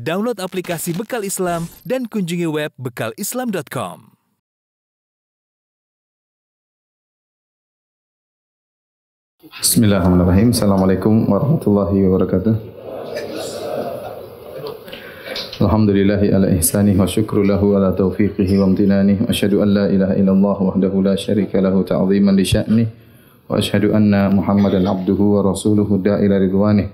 Download aplikasi Bekal Islam dan kunjungi web bekalislam.com. Bismillahirrahmanirrahim. Assalamualaikum warahmatullahi wabarakatuh. Alhamdulillahi ala ihsanih wa syukru lahu ala taufiqihi wa amtinanih. Wa asyhadu an la ilaha illallah wahdahu la syarika lahu ta'ziman li sya'nih. Wa asyhadu anna Muhammadan abduhu wa rasuluhu da'ila ridwanih.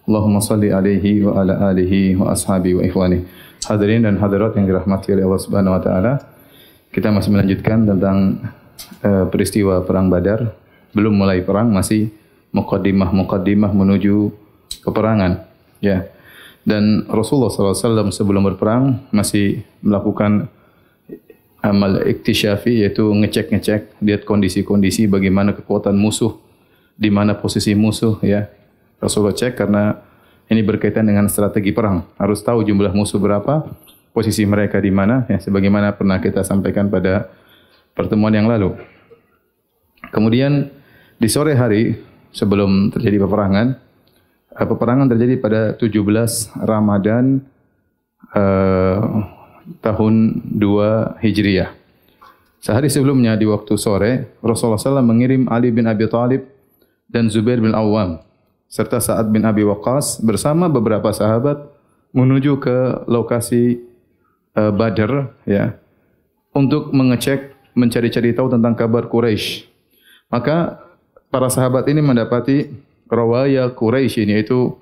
Allahumma salli alaihi wa ala alihi wa ashabihi wa ikhwanih. Hadirin dan hadirat yang dirahmati oleh Allah Subhanahu wa taala. Kita masih melanjutkan tentang peristiwa perang Badar. Belum mulai perang, masih muqaddimah menuju peperangan, ya. Dan Rasulullah SAW sebelum berperang masih melakukan amal iktisyafi, yaitu ngecek, lihat kondisi-kondisi bagaimana kekuatan musuh, di mana posisi musuh, ya. Rasulullah cek karena ini berkaitan dengan strategi perang. Harus tahu jumlah musuh berapa, posisi mereka di mana, ya, sebagaimana pernah kita sampaikan pada pertemuan yang lalu. Kemudian di sore hari sebelum terjadi peperangan terjadi pada 17 Ramadan tahun 2 Hijriah. Sehari sebelumnya di waktu sore, Rasulullah SAW mengirim Ali bin Abi Thalib dan Zubair bin Awam serta Sa'ad bin Abi Waqqas bersama beberapa sahabat menuju ke lokasi Badar, ya, untuk mengecek, mencari-cari tahu tentang kabar Quraisy. Maka para sahabat ini mendapati rawaya Quraisy ini, yaitu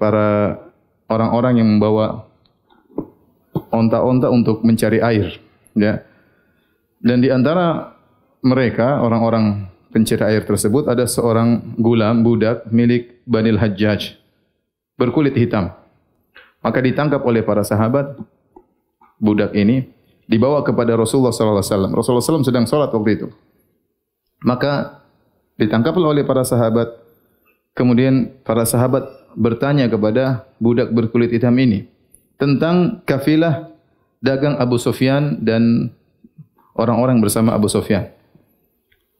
para orang-orang yang membawa onta-onta untuk mencari air, ya. Dan di antara mereka, orang-orang pencari air tersebut, ada seorang gulam, budak milik Banil Hajjaj, berkulit hitam. Maka ditangkap oleh para sahabat budak ini, dibawa kepada Rasulullah SAW. Rasulullah SAW sedang sholat waktu itu. Maka ditangkaplah oleh para sahabat. Kemudian para sahabat bertanya kepada budak berkulit hitam ini tentang kafilah dagang Abu Sufyan dan orang-orang bersama Abu Sufyan.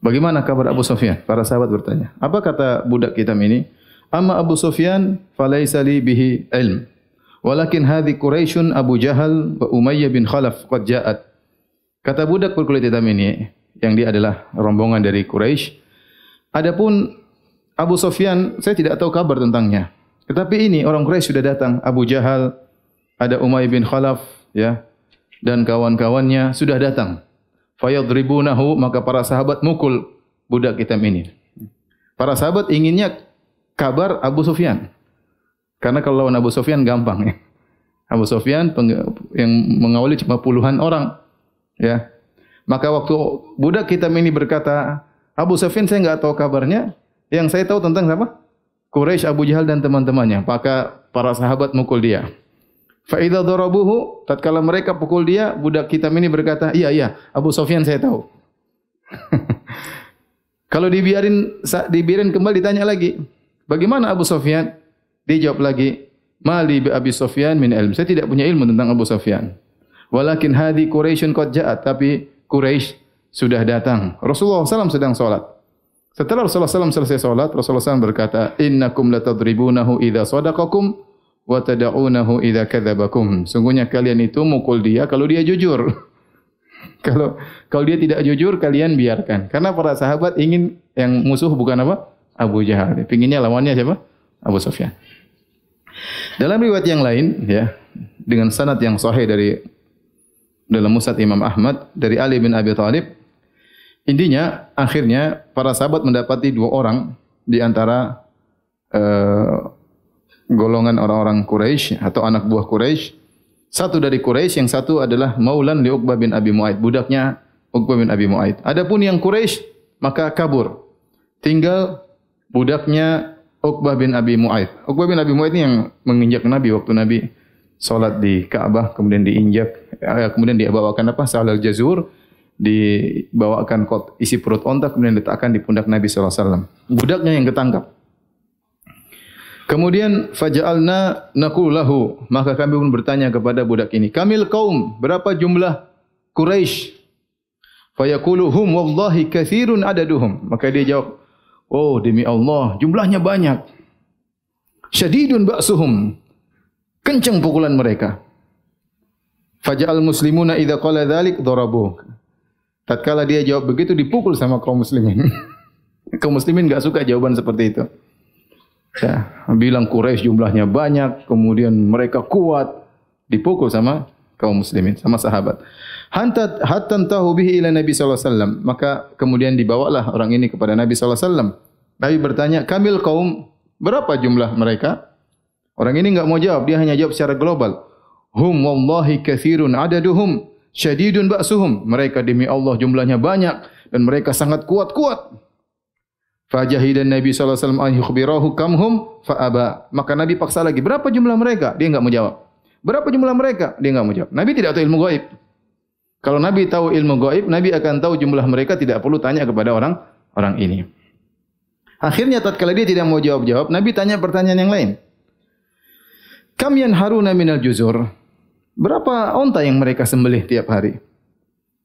Bagaimana kabar Abu Sufyan? Para sahabat bertanya. Apa kata budak hitam ini? Amma Abu Sufyan falaysa li bihi ilm. Walakin hadhi Quraisyun Abu Jahal wa Umayyah bin Khalaf qad ja'at. Kata budak berkulit hitam ini, yang dia adalah rombongan dari Quraisy. Adapun Abu Sufyan, saya tidak tahu kabar tentangnya. Tetapi ini orang Quraisy sudah datang. Abu Jahal, ada Umayyah bin Khalaf, ya, dan kawan-kawannya sudah datang. Fayadribunahu, maka para sahabat mukul budak hitam ini. Para sahabat inginnya kabar Abu Sufyan. Karena kalau lawan Abu Sufyan gampang, ya. Abu Sufyan yang mengawali cuma puluhan orang, ya. Maka waktu budak hitam ini berkata, Abu Sufyan saya enggak tahu kabarnya, yang saya tahu tentang siapa? Quraisy, Abu Jahal dan teman-temannya. Maka para sahabat mukul dia. Fa idza darabuhu, tatkala mereka pukul dia, budak hitam ini berkata, iya, Abu Sufyan saya tahu. Kalau dibiarin kembali ditanya lagi, bagaimana Abu Sufyan? Dia jawab lagi, mali bi Abi Sufyan min ilm. Saya tidak punya ilmu tentang Abu Sufyan. Walakin hadi Quraisyun qad ja'at, tapi Quraisy sudah datang. Rasulullah SAW sedang salat. Setelah Rasulullah SAW selesai salat, Rasulullah SAW berkata, innakum latadribunahu idza sadaqakum wa tad'unahu idza kadzabakum. Sungguhnya kalian itu mukul dia kalau dia jujur. Kalau dia tidak jujur, kalian biarkan. Karena para sahabat ingin yang musuh bukan apa? Abu Jahal. Pinginnya lawannya siapa? Abu Sufyan. Dalam riwayat yang lain, ya, dengan sanad yang sahih dalam Musnad Imam Ahmad dari Ali bin Abi Thalib, intinya akhirnya para sahabat mendapati dua orang di antara golongan orang-orang Quraisy atau anak buah Quraisy. Satu dari Quraisy, yang satu adalah Maulan li Uqbah bin Abi Mu'aid, budaknya Uqbah bin Abi Mu'aid. Adapun yang Quraisy maka kabur. Tinggal budaknya Uqbah bin Abi Mu'aid. Uqbah bin Abi Mu'aid ini yang menginjak Nabi waktu Nabi salat di Ka'bah, kemudian diinjak, kemudian dibawakan Sa'al al-Jazur, dibawakan isi perut onta, kemudian diletakkan di pundak Nabi SAW. Budaknya yang ketangkap. Kemudian faja'alna naqulu lahu, maka kami pun bertanya kepada budak ini, kamil qaum, berapa jumlah Quraisy? Fayaqulu hum wallahi katsirun adaduhum. Maka dia jawab, oh demi Allah, jumlahnya banyak. syadidun ba'suhum. Kencang pukulan mereka. Faja'al muslimuna idza qala dzalik darabuh. Tatkala dia jawab begitu dipukul sama kaum muslimin. Kaum muslimin enggak suka jawaban seperti itu. Ya, bilang Quraisy jumlahnya banyak, kemudian mereka kuat, dipukul sama kaum muslimin, sama sahabat. Hatta tahu bihi ila Nabi sallallahu alaihi wasallam. Maka kemudian dibawalah orang ini kepada Nabi sallallahu alaihi wasallam. Nabi bertanya, "Kamil kaum, berapa jumlah mereka?" Orang ini enggak mau jawab, dia hanya jawab secara global. Hum wallahi katsirun adaduhum syadidun ba'suhum. Mereka demi Allah jumlahnya banyak dan mereka sangat kuat-kuat. Fajahidan Nabi sallallahu alaihi wasallam an yukhbirahu kamhum fa aba. Maka Nabi paksa lagi, berapa jumlah mereka? Dia enggak mau jawab. Berapa jumlah mereka? Dia enggak mau jawab. Nabi tidak tahu ilmu gaib. Kalau Nabi tahu ilmu gaib, Nabi akan tahu jumlah mereka, tidak perlu tanya kepada orang ini. Akhirnya tatkala dia tidak mau jawab-jawab, Nabi tanya pertanyaan yang lain. Kam yanharuna minal juzur? Berapa onta yang mereka sembelih tiap hari?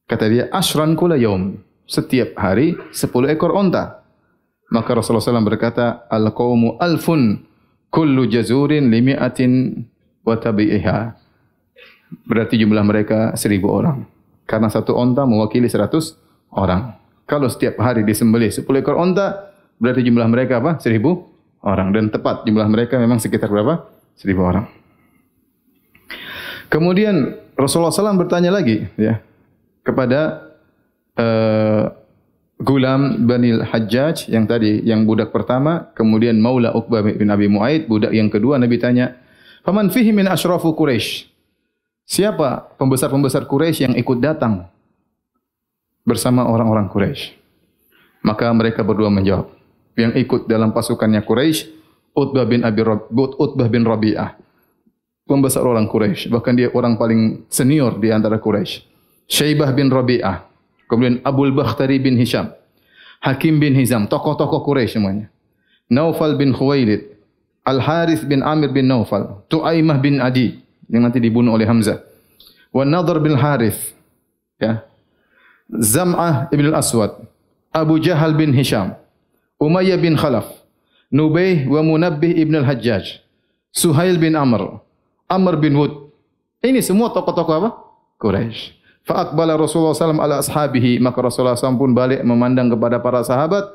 Kata dia, ashran kula yaum. Setiap hari 10 ekor onta. Maka Rasulullah SAW berkata, al-qawmu alfun kullu jazurin limi'atin wa tabi'iha. Berarti jumlah mereka 1000 orang. Karena satu onta mewakili 100 orang. Kalau setiap hari disembelih 10 ekor onta, berarti jumlah mereka apa? 1000 orang. Dan tepat jumlah mereka memang sekitar berapa? 1000 orang. Kemudian Rasulullah SAW bertanya lagi ya kepada Gulam Banil Hajjaj yang tadi, yang budak pertama, kemudian Maula Uqbah bin Abi Mu'aid, budak yang kedua. Nabi tanya, "Faman fihi min asyrafu Quraisy?" Siapa pembesar-pembesar Quraisy yang ikut datang bersama orang-orang Quraisy? Maka mereka berdua menjawab, yang ikut dalam pasukannya Quraisy, Utbah bin Rabi'ah, pembesar orang Quraisy, bahkan dia orang paling senior di antara Quraisy. Syaibah bin Rabi'ah, kemudian Abul Bakhtari bin Hisham, Hakim bin Hizam, tokoh-tokoh Quraisy semuanya. Naufal bin Khuwailid, Al-Harith bin Amir bin Naufal, Tu'aimah bin Adi yang nanti dibunuh oleh Hamzah. Wa Nadhr bin Harith, ya. Zam'ah ibn al-Aswad, Abu Jahal bin Hisham, Umayyah bin Khalaf, Nubayh wa Munabbih ibn al-Hajjaj, Suhail bin Amr, Amr bin Wud. Ini semua tokoh-tokoh apa? Quraisy. Fa aqbala Rasulullah SAW ala ashabihi. Maka Rasulullah SAW pun balik memandang kepada para sahabat.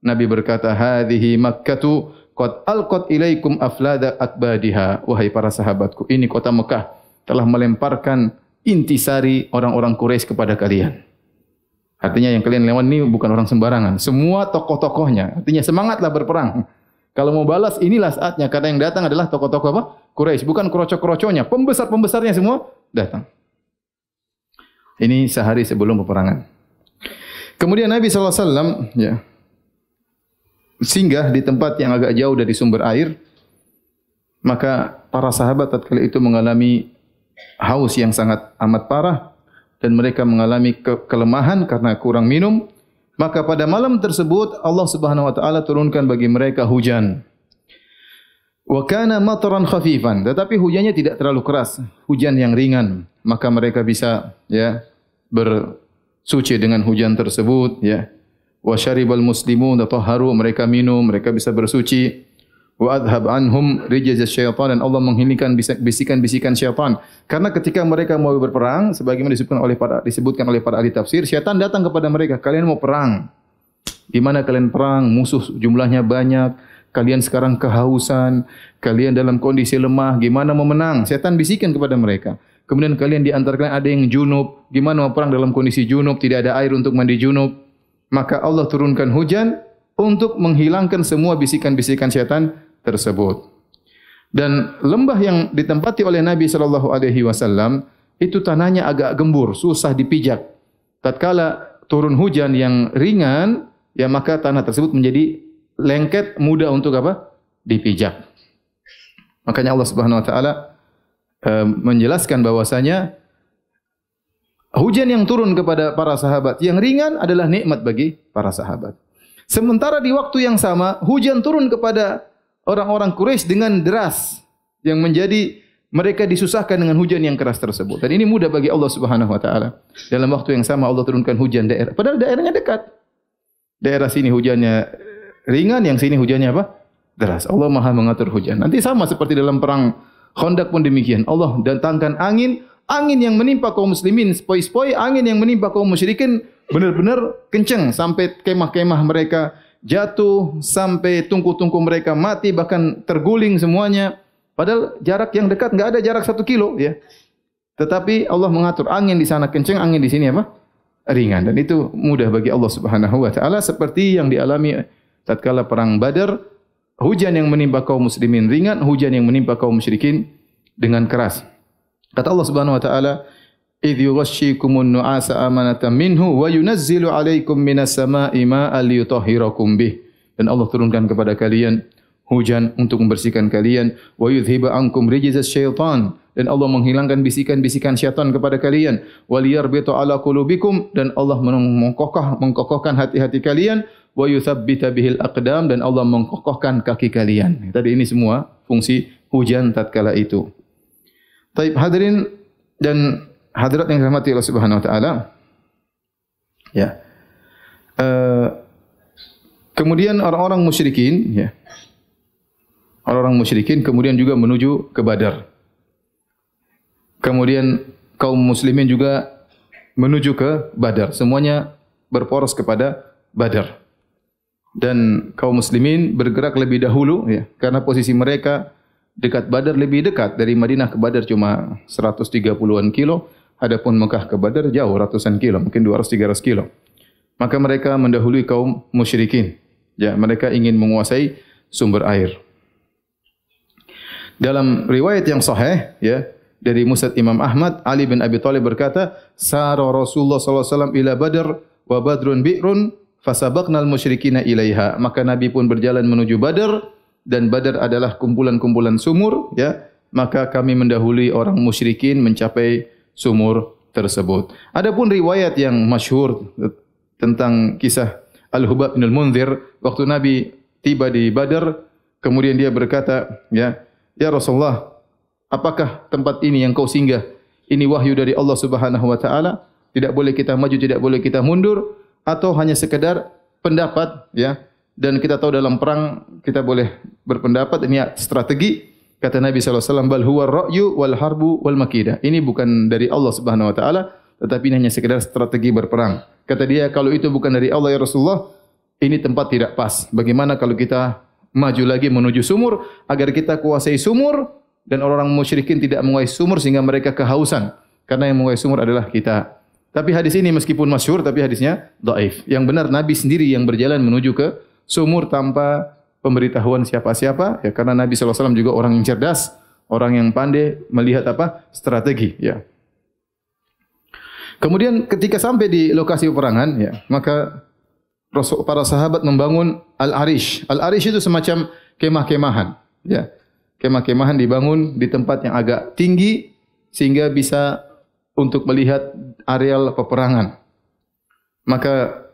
Nabi berkata, hadhihi Makkatu qad alqat ilaikum aflada akbadiha. Wahai para sahabatku, ini kota Mekah telah melemparkan intisari orang-orang Quraisy kepada kalian. Artinya yang kalian lewat ini bukan orang sembarangan. Semua tokoh-tokohnya. Artinya semangatlah berperang. Kalau mau balas, inilah saatnya. Karena yang datang adalah tokoh-tokoh apa? Quraisy. Bukan kroco-kroconya. Pembesar-pembesarnya semua datang. Ini sehari sebelum peperangan. Kemudian Nabi SAW ya, singgah di tempat yang agak jauh dari sumber air. Maka para sahabat tatkala itu mengalami haus yang sangat amat parah. Dan mereka mengalami kelemahan karena kurang minum. Maka pada malam tersebut Allah Subhanahu wa taala turunkan bagi mereka hujan. Wa kana mataran khafifan, tetapi hujannya tidak terlalu keras, hujan yang ringan. Maka mereka bisa ya bersuci dengan hujan tersebut ya. Wa syaribal muslimun tatahharu, mereka minum, mereka bisa bersuci. Wa adhab anhum rijaz syaitan, dan Allah menghilangkan bisikan-bisikan syaitan. Karena ketika mereka mau berperang, sebagaimana disebutkan oleh para ahli tafsir, syaitan datang kepada mereka, kalian mau perang. Gimana kalian perang? Musuh jumlahnya banyak, kalian sekarang kehausan, kalian dalam kondisi lemah, gimana mau menang? Syaitan bisikan kepada mereka. Kemudian kalian di antara kalian ada yang junub, gimana mau perang dalam kondisi junub, tidak ada air untuk mandi junub? Maka Allah turunkan hujan untuk menghilangkan semua bisikan-bisikan syaitan tersebut. Dan lembah yang ditempati oleh Nabi SAW itu tanahnya agak gembur, susah dipijak. Tatkala turun hujan yang ringan, ya maka tanah tersebut menjadi lengket, mudah untuk apa? Dipijak. Makanya Allah Subhanahu wa taala menjelaskan bahwasanya hujan yang turun kepada para sahabat yang ringan adalah nikmat bagi para sahabat. Sementara di waktu yang sama hujan turun kepada orang-orang Quraisy dengan deras yang menjadi mereka disusahkan dengan hujan yang keras tersebut. Dan ini mudah bagi Allah Subhanahu wa taala. Dalam waktu yang sama Allah turunkan hujan daerah, padahal daerahnya dekat. Daerah sini hujannya ringan, yang sini hujannya apa? deras. Allah Maha mengatur hujan. Nanti sama seperti dalam perang Khandaq pun demikian. Allah datangkan angin, angin yang menimpa kaum muslimin sepoi-sepoi, angin yang menimpa kaum musyrikin benar-benar kencang sampai kemah-kemah mereka jatuh, sampai tungku-tungku mereka mati, bahkan terguling semuanya. Padahal jarak yang dekat, enggak ada jarak 1 kilo, ya. Tetapi Allah mengatur angin di sana kencang, angin di sini apa? Ringan. Dan itu mudah bagi Allah Subhanahu wa taala, seperti yang dialami tatkala perang Badar. Hujan yang menimpa kaum muslimin ringan, hujan yang menimpa kaum musyrikin dengan keras. Kata Allah Subhanahu wa taala, "Idz yughashshikumun nu'asa amanatan minhu wa yunazzilu 'alaikum minas sama'i ma'an liyutahhirakum bih." Dan Allah turunkan kepada kalian hujan untuk membersihkan kalian, wa yudhhiba ankum rijzas syaitan, dan Allah menghilangkan bisikan-bisikan syaitan kepada kalian, wa liyarbita 'ala qulubikum, dan Allah mengkokohkan hati-hati kalian, wa yuthabbita bihil aqdam, dan Allah mengkokohkan kaki kalian. Tadi ini semua fungsi hujan tatkala itu. Taib hadirin dan hadirat yang dirahmati Allah Subhanahu wa taala. Ya. Kemudian orang-orang musyrikin, ya. Orang-orang musyrikin kemudian juga menuju ke Badar. Kemudian kaum muslimin juga menuju ke Badar. Semuanya berporos kepada Badar. Dan kaum muslimin bergerak lebih dahulu, ya, karena posisi mereka dekat Badar, lebih dekat dari Madinah ke Badar cuma 130-an kilo, adapun Mekah ke Badar jauh ratusan kilo, mungkin 200-300 kilo. Maka mereka mendahului kaum musyrikin. Ya, mereka ingin menguasai sumber air. Dalam riwayat yang sahih, ya, dari Musnad Imam Ahmad, Ali bin Abi Thalib berkata, "Sara Rasulullah sallallahu alaihi wasallam ila Badr wa Badrun bi'run fasabaqnal musyrikina ilaiha." Maka Nabi pun berjalan menuju Badar, dan Badar adalah kumpulan-kumpulan sumur, ya. Maka kami mendahului orang musyrikin mencapai sumur tersebut. Adapun riwayat yang masyhur tentang kisah Al-Hubab bin Al-Munzir, waktu Nabi tiba di Badar, kemudian dia berkata, ya Rasulullah, apakah tempat ini yang kau singgah? Ini wahyu dari Allah Subhanahu wa taala, tidak boleh kita maju, tidak boleh kita mundur, atau hanya sekedar pendapat, ya? Dan kita tahu dalam perang kita boleh berpendapat, ini strategi. Kata Nabi sallallahu alaihi wasallam, "Bal huwa ar-ra'yu wal harbu wal makidah." Ini bukan dari Allah Subhanahu wa taala, tetapi ini hanya sekedar strategi berperang. Kata dia, kalau itu bukan dari Allah ya Rasulullah, ini tempat tidak pas. Bagaimana kalau kita maju lagi menuju sumur, agar kita kuasai sumur, dan orang-orang musyrikin tidak menguasai sumur sehingga mereka kehausan. Karena yang menguasai sumur adalah kita. Tapi hadis ini meskipun masyhur, tapi hadisnya dhaif. Yang benar Nabi sendiri yang berjalan menuju ke sumur tanpa pemberitahuan siapa-siapa, ya, karena Nabi sallallahu alaihi wasallam juga orang yang cerdas, orang yang pandai melihat apa? Strategi, ya. Kemudian ketika sampai di lokasi peperangan, ya, maka para sahabat membangun Al-Arish. Al-Arish itu semacam kemah-kemahan, ya. Kemah-kemahan dibangun di tempat yang agak tinggi sehingga bisa untuk melihat areal peperangan. Maka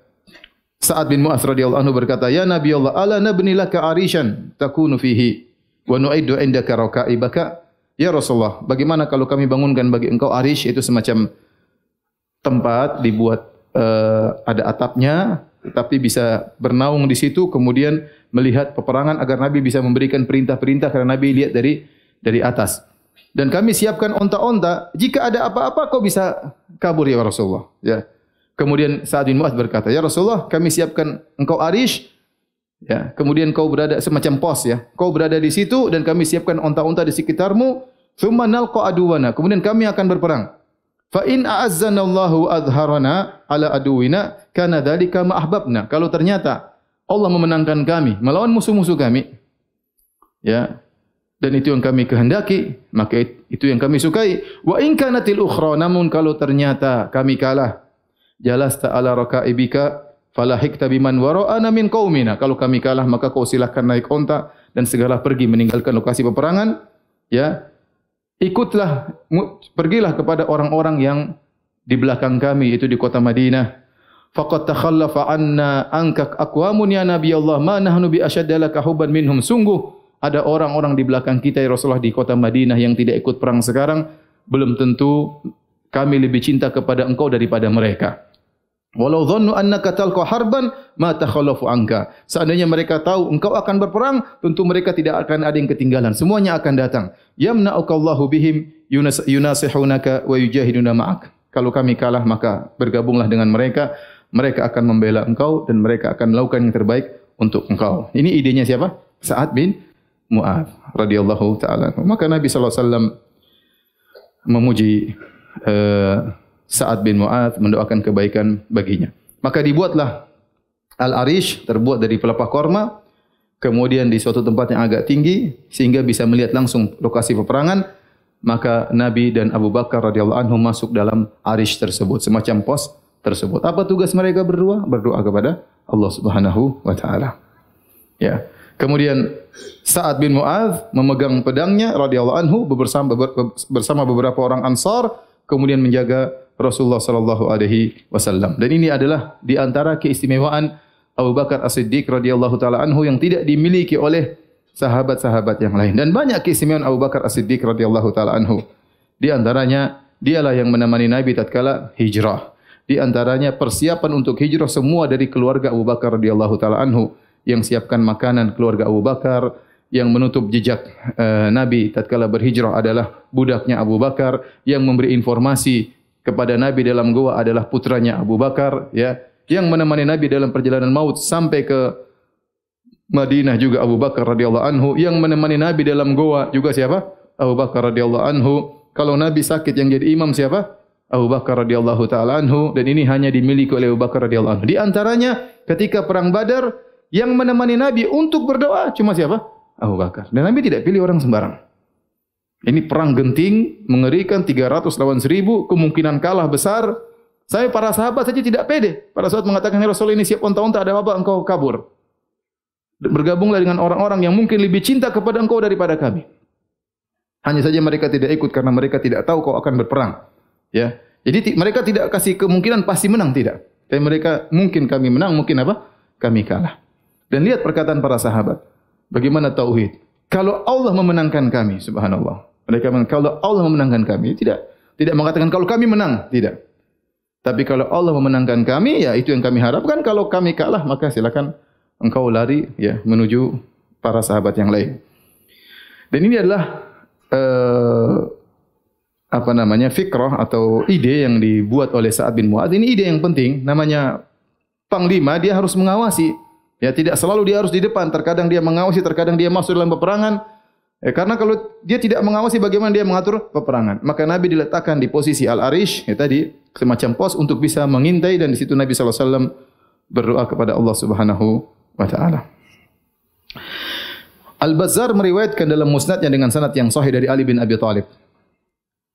Sa'ad bin Mu'adz radhiyallahu anhu berkata, "Ya Nabi Allah, ala nabni laka arishan takunu fihi wa nu'iddu indaka raqaibaka?" Ya Rasulullah, bagaimana kalau kami bangunkan bagi engkau arish, itu semacam tempat dibuat ada atapnya, tetapi bisa bernaung di situ, kemudian melihat peperangan agar Nabi bisa memberikan perintah-perintah karena Nabi lihat dari atas. Dan kami siapkan onta-onta, jika ada apa-apa kau bisa kabur ya Rasulullah. Ya. Kemudian Sa'ad bin Mu'adz berkata, "Ya Rasulullah, kami siapkan engkau arish, ya. Kemudian kau berada semacam pos, ya. Kau berada di situ dan kami siapkan onta-onta di sekitarmu. Tsumma nalqa aduwana." Kemudian kami akan berperang. "Fa in a'azzanallahu adharana ala aduwina kana dzalika ma ahbabna." Kalau ternyata Allah memenangkan kami melawan musuh-musuh kami, ya, dan itu yang kami kehendaki, maka itu yang kami sukai. Wa in kanatil ukhra, namun kalau ternyata kami kalah, jalasta ala rakaibika falahikta biman wara'ana min qaumina. Kalau kami kalah, maka kau silakan naik onta dan segala pergi meninggalkan lokasi peperangan, ya. Ikutlah, pergilah kepada orang-orang yang di belakang kami, itu di kota Madinah. Faqad takhallafa anna ankak aqwamun ya Nabi Allah, ma nahnu bi ashadda laka hubban minhum. Sungguh ada orang-orang di belakang kita ya Rasulullah di kota Madinah yang tidak ikut perang sekarang, belum tentu kami lebih cinta kepada engkau daripada mereka. Walau dhannu annaka talqa harban ma takhallafu anka. Seandainya mereka tahu engkau akan berperang, tentu mereka tidak akan ada yang ketinggalan. Semuanya akan datang. Yamna'ukallahu bihim yunasihunaka wa yujahiduna ma'ak. Kalau kami kalah maka bergabunglah dengan mereka. Mereka akan membela engkau dan mereka akan melakukan yang terbaik untuk engkau. Ini idenya siapa? Sa'ad bin Mu'adz radhiyallahu taala. Maka Nabi sallallahu alaihi wasallam memuji Sa'ad bin Mu'adz, mendoakan kebaikan baginya. Maka dibuatlah Al-Arish, terbuat dari pelepah korma, kemudian di suatu tempat yang agak tinggi sehingga bisa melihat langsung lokasi peperangan. Maka Nabi dan Abu Bakar radhiyallahu anhu masuk dalam Arish tersebut, semacam pos tersebut. Apa tugas mereka berdua? Berdoa kepada Allah Subhanahu wa taala. Ya. Kemudian Sa'ad bin Mu'adz memegang pedangnya radhiyallahu anhu bersama beberapa orang Ansar, kemudian menjaga Rasulullah sallallahu alaihi wasallam. Dan ini adalah di antara keistimewaan Abu Bakar As-Siddiq radhiyallahu taala anhu yang tidak dimiliki oleh sahabat-sahabat yang lain. Dan banyak keistimewaan Abu Bakar As-Siddiq radhiyallahu taala anhu. Di antaranya dialah yang menemani Nabi tatkala hijrah. Di antaranya persiapan untuk hijrah semua dari keluarga Abu Bakar radhiyallahu taala anhu, yang siapkan makanan keluarga Abu Bakar, yang menutup jejak Nabi tatkala berhijrah adalah budaknya Abu Bakar, yang memberi informasi kepada Nabi dalam gua adalah putranya Abu Bakar, ya, yang menemani Nabi dalam perjalanan maut sampai ke Madinah juga Abu Bakar radhiyallahu anhu, yang menemani Nabi dalam gua juga siapa? Abu Bakar radhiyallahu anhu. Kalau Nabi sakit yang jadi imam siapa? Abu Bakar radhiyallahu taala anhu, dan ini hanya dimiliki oleh Abu Bakar radhiyallahu anhu. Di antaranya ketika perang Badar yang menemani Nabi untuk berdoa cuma siapa? Abu Bakar. Dan Nabi tidak pilih orang sembarang. Ini perang genting, mengerikan, 300 lawan 1000, kemungkinan kalah besar. Saya para sahabat saja tidak pede. Pada saat mengatakan, ya Rasul, ini siap unta-unta, ada apa engkau kabur? Bergabunglah dengan orang-orang yang mungkin lebih cinta kepada engkau daripada kami. Hanya saja mereka tidak ikut karena mereka tidak tahu kau akan berperang. Ya, jadi mereka tidak kasih kemungkinan pasti menang, tidak. Tapi mereka mungkin kami menang, mungkin apa? Kami kalah. Dan lihat perkataan para sahabat. Bagaimana tauhid? Kalau Allah memenangkan kami, subhanallah. Mereka mengatakan kalau Allah memenangkan kami, tidak mengatakan kalau kami menang, tidak. Tapi kalau Allah memenangkan kami, ya itu yang kami harapkan. Kalau kami kalah, maka silakan engkau lari ya menuju para sahabat yang lain. Dan ini adalah fikrah atau ide yang dibuat oleh Sa'ad bin Mu'adz. Ini ide yang penting, namanya panglima, dia harus mengawasi. Ya, tidak selalu dia harus di depan, terkadang dia mengawasi, terkadang dia masuk dalam peperangan. Karena kalau dia tidak mengawasi bagaimana dia mengatur peperangan. Maka Nabi diletakkan di posisi Al-Arish, ya tadi semacam pos untuk bisa mengintai, dan di situ Nabi sallallahu alaihi wasallam berdoa kepada Allah Subhanahu wa taala. Al-Bazzar meriwayatkan dalam musnadnya dengan sanad yang sahih dari Ali bin Abi Thalib.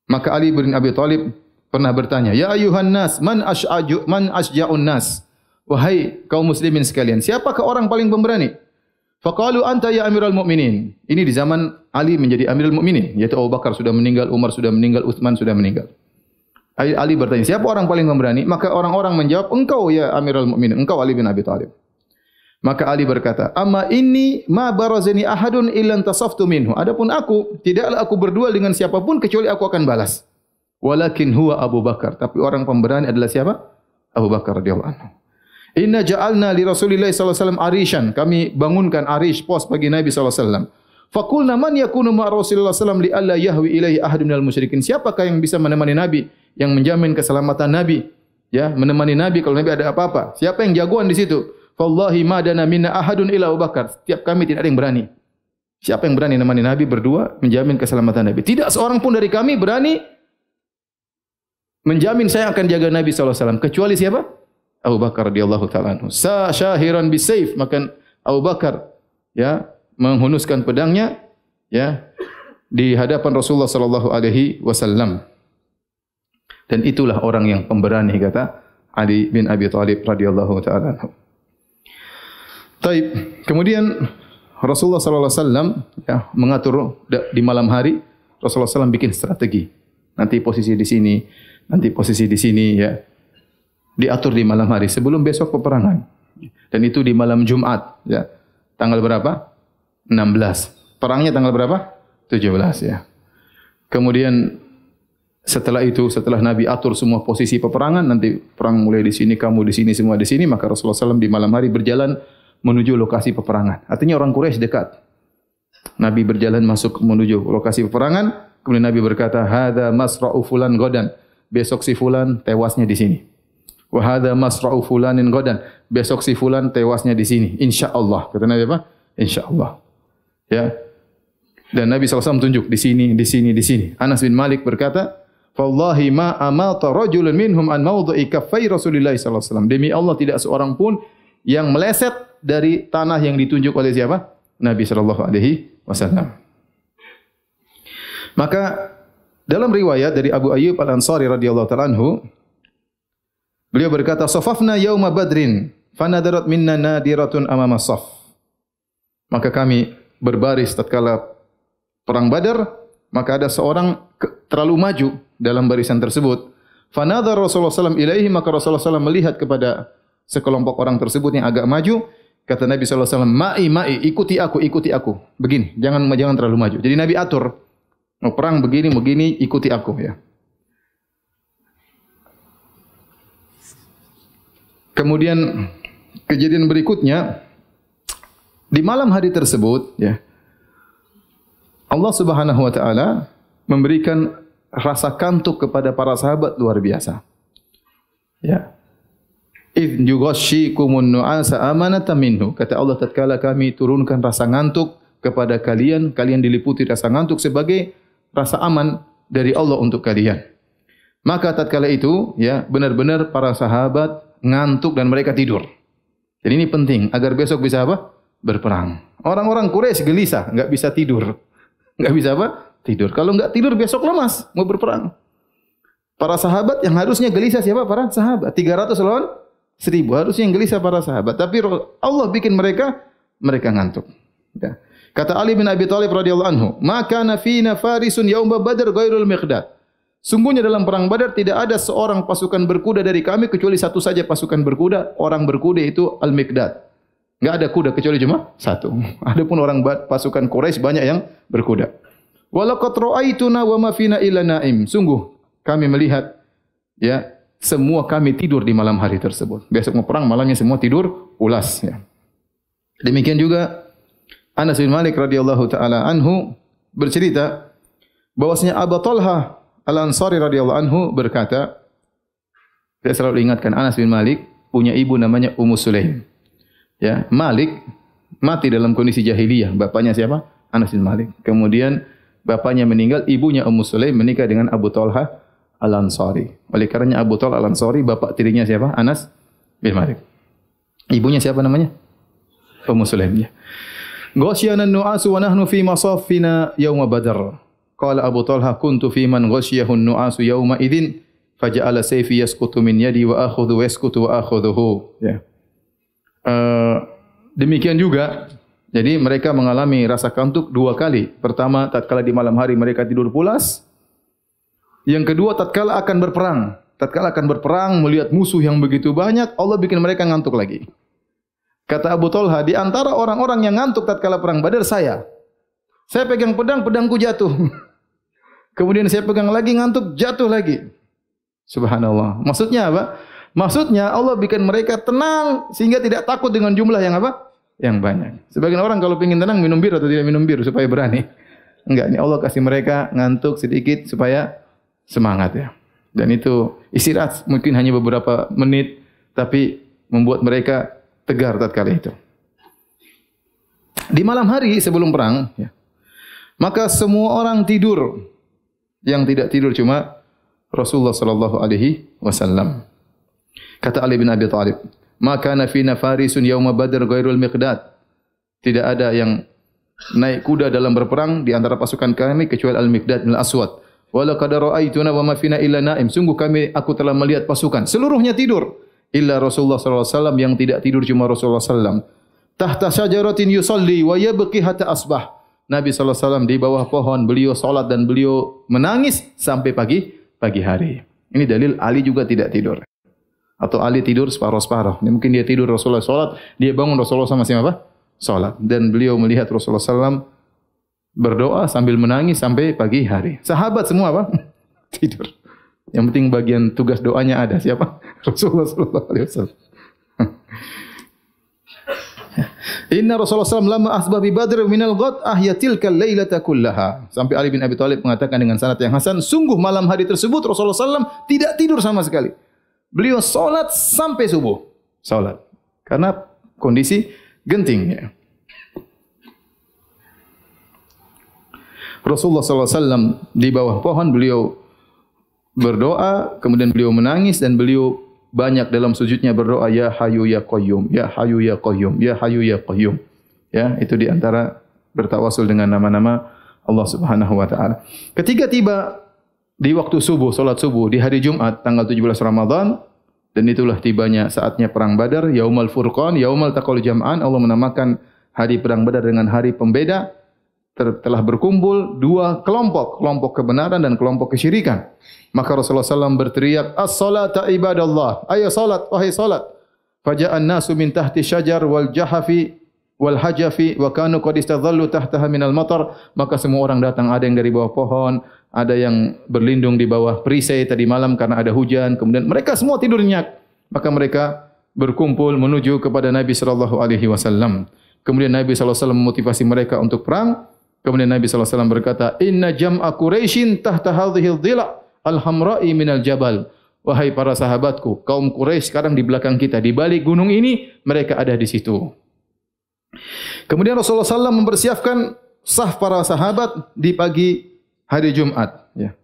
Maka Ali bin Abi Thalib pernah bertanya, "Ya ayuhan nas, man asja'un nas?" Wahai kaum muslimin sekalian, siapakah orang paling pemberani? Faqalu anta ya Amirul Mukminin. Ini di zaman Ali menjadi Amirul Mukminin, yaitu Abu Bakar sudah meninggal, Umar sudah meninggal, Utsman sudah meninggal. Ali bertanya, siapa orang paling pemberani? Maka orang-orang menjawab, engkau ya Amirul Mukminin, engkau Ali bin Abi Thalib. Maka Ali berkata, "Amma inni ma barazani ahadun illa tasaftu minhu." Adapun aku, tidaklah aku berduel dengan siapapun kecuali aku akan balas. Walakin huwa Abu Bakar, tapi orang pemberani adalah siapa? Abu Bakar radhiyallahu anhu. Inna ja'alna li Rasulillah sallallahu alaihi wasallam arishan. Kami bangunkan arish, pos bagi Nabi sallallahu alaihi wasallam. Faqulna man yakunu ma Rasulillah sallallahu alaihi wasallam li alla yahwi ilaihi ahad minal musyrikin. Siapakah yang bisa menemani Nabi, yang menjamin keselamatan Nabi? Ya, menemani Nabi kalau Nabi ada apa-apa. Siapa yang jagoan di situ? Wallahi ma dana minna ahadun illa Abu Bakar. Setiap kami tidak ada yang berani. Siapa yang berani menemani Nabi berdua menjamin keselamatan Nabi? Tidak seorang pun dari kami berani menjamin saya akan jaga Nabi sallallahu alaihi wasallam kecuali siapa? Abu Bakar radhiyallahu taala anhu. Syahiran bisayf, maka Abu Bakar ya menghunuskan pedangnya ya di hadapan Rasulullah sallallahu alaihi wasallam. Dan itulah orang yang pemberani, kata Ali bin Abi Thalib radhiyallahu taala anhu. Taib. Kemudian Rasulullah sallallahu alaihi wasallam ya mengatur di malam hari. Rasulullah SAW bikin strategi. Nanti posisi di sini, nanti posisi di sini ya. Diatur di malam hari sebelum besok peperangan. Dan itu di malam Jumat ya. Tanggal berapa? 16. Perangnya tanggal berapa? 17 ya. Kemudian Setelah itu, setelah Nabi atur semua posisi peperangan, nanti perang mulai di sini, kamu di sini, semua di sini, maka Rasulullah SAW di malam hari berjalan menuju lokasi peperangan. Artinya orang Quraisy dekat. Nabi berjalan masuk menuju lokasi peperangan, kemudian Nabi berkata, "Hadza masra'u fulan godan." Besok si fulan tewasnya di sini. "Wa hadza masra'u fulanin godan." Besok si fulan tewasnya di sini. Insyaallah. Kata Nabi apa? Insyaallah. Ya. Dan Nabi SAW tunjuk di sini, di sini, di sini. Anas bin Malik berkata, "Wallahi ma amata rajulun minhum an mawdhi'i kaffai Rasulillah sallallahu alaihi wasallam." Demi Allah tidak seorang pun yang meleset dari tanah yang ditunjuk oleh siapa? Nabi sallallahu alaihi wasallam. Maka dalam riwayat dari Abu Ayyub Al-Ansari radhiyallahu ta'ala anhu, beliau berkata, "Safafna yauma Badrin, fanadarat minna nadiratun amama saf." Maka kami berbaris tatkala perang Badar, maka ada seorang terlalu maju dalam barisan tersebut. Fanadhar Rasulullah SAW ilaihi, maka Rasulullah SAW melihat kepada sekelompok orang tersebut yang agak maju. Kata Nabi SAW, ma'i, ikuti aku. Begini, jangan terlalu maju. Jadi Nabi atur, mau perang begini, ikuti aku. Ya. Kemudian kejadian berikutnya, di malam hari tersebut, ya, Allah Subhanahu wa taala memberikan rasa kantuk kepada para sahabat luar biasa. Ya. Idh yughashshikumun nu'asa amanatan minhu. Kata Allah, tatkala kami turunkan rasa ngantuk kepada kalian, kalian diliputi rasa ngantuk sebagai rasa aman dari Allah untuk kalian. Maka tatkala itu, ya, benar-benar para sahabat ngantuk dan mereka tidur. Jadi ini penting agar besok bisa apa? Berperang. Orang-orang Quraisy gelisah, enggak bisa tidur. Enggak bisa apa? Tidur. Kalau enggak tidur besok lemas mau berperang. Para sahabat yang harusnya gelisah siapa? Para sahabat. 300 lawan 1000. Harusnya yang gelisah para sahabat. Tapi Allah bikin mereka ngantuk. Ya. Kata Ali bin Abi Thalib radhiyallahu anhu, "Maka nafina farisun yauma Badr ghairul Miqdad." Sungguhnya dalam perang Badar tidak ada seorang pasukan berkuda dari kami kecuali satu saja pasukan berkuda. Orang berkuda itu Al-Miqdad. Enggak ada kuda kecuali cuma satu. Adapun orang pasukan Quraisy banyak yang berkuda. Walaqad ra'aituna wa ma fina illa naim. Sungguh kami melihat, ya, semua kami tidur di malam hari tersebut. Besok mau perang malamnya semua tidur ulas, ya. Demikian juga Anas bin Malik radhiyallahu taala anhu bercerita bahwasanya Abu Talha Al-Ansari radhiyallahu anhu berkata, saya selalu ingatkan Anas bin Malik punya ibu namanya Ummu Sulaim. Ya, Malik mati dalam kondisi jahiliyah. Bapaknya siapa? Anas bin Malik. Kemudian bapaknya meninggal, ibunya Ummu Sulaim menikah dengan Abu Talha Al-Ansari. Oleh karenanya Abu Talha Al-Ansari bapak tirinya siapa? Anas bin Malik. Ibunya siapa namanya? Ummu Sulaim. Ya. Ghasyana an-nu'asu wa nahnu fi masafina yauma Badr. Qala Abu Talha kuntu fi man ghasyahu an-nu'asu yauma idzin faja'ala sayfi yasqutu min yadi wa akhudhu yasqutu wa akhudhuhu. Ya. Demikian juga, jadi mereka mengalami rasa kantuk dua kali. Pertama, tatkala di malam hari mereka tidur pulas. Yang kedua, tatkala akan berperang. Tatkala akan berperang, melihat musuh yang begitu banyak, Allah bikin mereka ngantuk lagi. Kata Abu Talha, di antara orang-orang yang ngantuk tatkala perang Badar saya. Saya pegang pedang, pedangku jatuh. Kemudian saya pegang lagi, ngantuk, jatuh lagi. Subhanallah. Maksudnya apa? Maksudnya Allah bikin mereka tenang sehingga tidak takut dengan jumlah yang apa? Yang banyak. Sebagian orang kalau ingin tenang minum bir atau tidak minum bir supaya berani. Enggak, ini Allah kasih mereka ngantuk sedikit supaya semangat, ya. Dan itu istirahat mungkin hanya beberapa menit tapi membuat mereka tegar tatkala itu. Di malam hari sebelum perang, ya, maka semua orang tidur. Yang tidak tidur cuma Rasulullah sallallahu alaihi wasallam. Kata Ali bin Abi Thalib, "Maka nafina farisun yauma Badr ghairul Miqdad." Tidak ada yang naik kuda dalam berperang di antara pasukan kami kecuali Al-Miqdad bin Al-Aswad. "Wa laqad ra'aituna wa ma fina illa naim." Sungguh aku telah melihat pasukan seluruhnya tidur, illa Rasulullah sallallahu alaihi wasallam, yang tidak tidur cuma Rasulullah sallallahu alaihi wasallam. Tahta syajaratin yusalli wa yabqi hatta asbah. Nabi sallallahu alaihi wasallam di bawah pohon, beliau salat dan beliau menangis sampai pagi hari. Ini dalil Ali juga tidak tidur. Atau Ali tidur separuh-separuh. Mungkin dia tidur Rasulullah salat, dia bangun Rasulullah masih apa? Salat. Dan beliau melihat Rasulullah sallallahu berdoa sambil menangis sampai pagi hari. Sahabat semua apa? Tidur. Yang penting bagian tugas doanya ada. Siapa? Rasulullah sallallahu alaihi wasallam. Inna Rasulullah SAW lama asbah bi Badr minal ghad ahyatilkal lailata kullaha. Sampai Ali bin Abi Thalib mengatakan dengan sanad yang hasan, sungguh malam hari tersebut Rasulullah SAW tidak tidur sama sekali. Beliau salat sampai subuh. Salat. Karena kondisi genting. Ya. Rasulullah SAW di bawah pohon beliau berdoa, kemudian beliau menangis dan beliau banyak dalam sujudnya berdoa ya Hayyu ya Qayyum, ya Hayyu ya Qayyum, ya Hayyu ya Qayyum. Ya, itu di antara bertawasul dengan nama-nama Allah Subhanahu wa taala. Ketika tiba di waktu subuh, salat subuh di hari Jumat tanggal 17 Ramadan dan itulah tibanya saatnya perang Badar, Yaumul Furqan, Yaumul Taqal Jam'an. Allah menamakan hari perang Badar dengan hari pembeda. Telah berkumpul dua kelompok, kelompok kebenaran dan kelompok kesyirikan. Maka Rasulullah SAW berteriak, "As-salata ibadallah." Ayo salat, wahai salat. Faja'an nasu min tahti syajar wal jahafi wal hajafi wa kanu qad istadhallu tahtaha minal matar. Maka semua orang datang, ada yang dari bawah pohon, ada yang berlindung di bawah perisai tadi malam karena ada hujan. Kemudian mereka semua tidur nyenyak. Maka mereka berkumpul menuju kepada Nabi sallallahu alaihi wasallam. Kemudian Nabi sallallahu alaihi wasallam memotivasi mereka untuk perang. Kemudian Nabi sallallahu alaihi wasallam berkata, "Inna jam'a Quraisyin tahta hadhihi dhila' al-hamra'i minal jabal." Wahai para sahabatku, kaum Quraisy sekarang di belakang kita, di balik gunung ini mereka ada di situ. Kemudian Rasulullah SAW mempersiapkan saf para sahabat di pagi hari Jumat. Ya.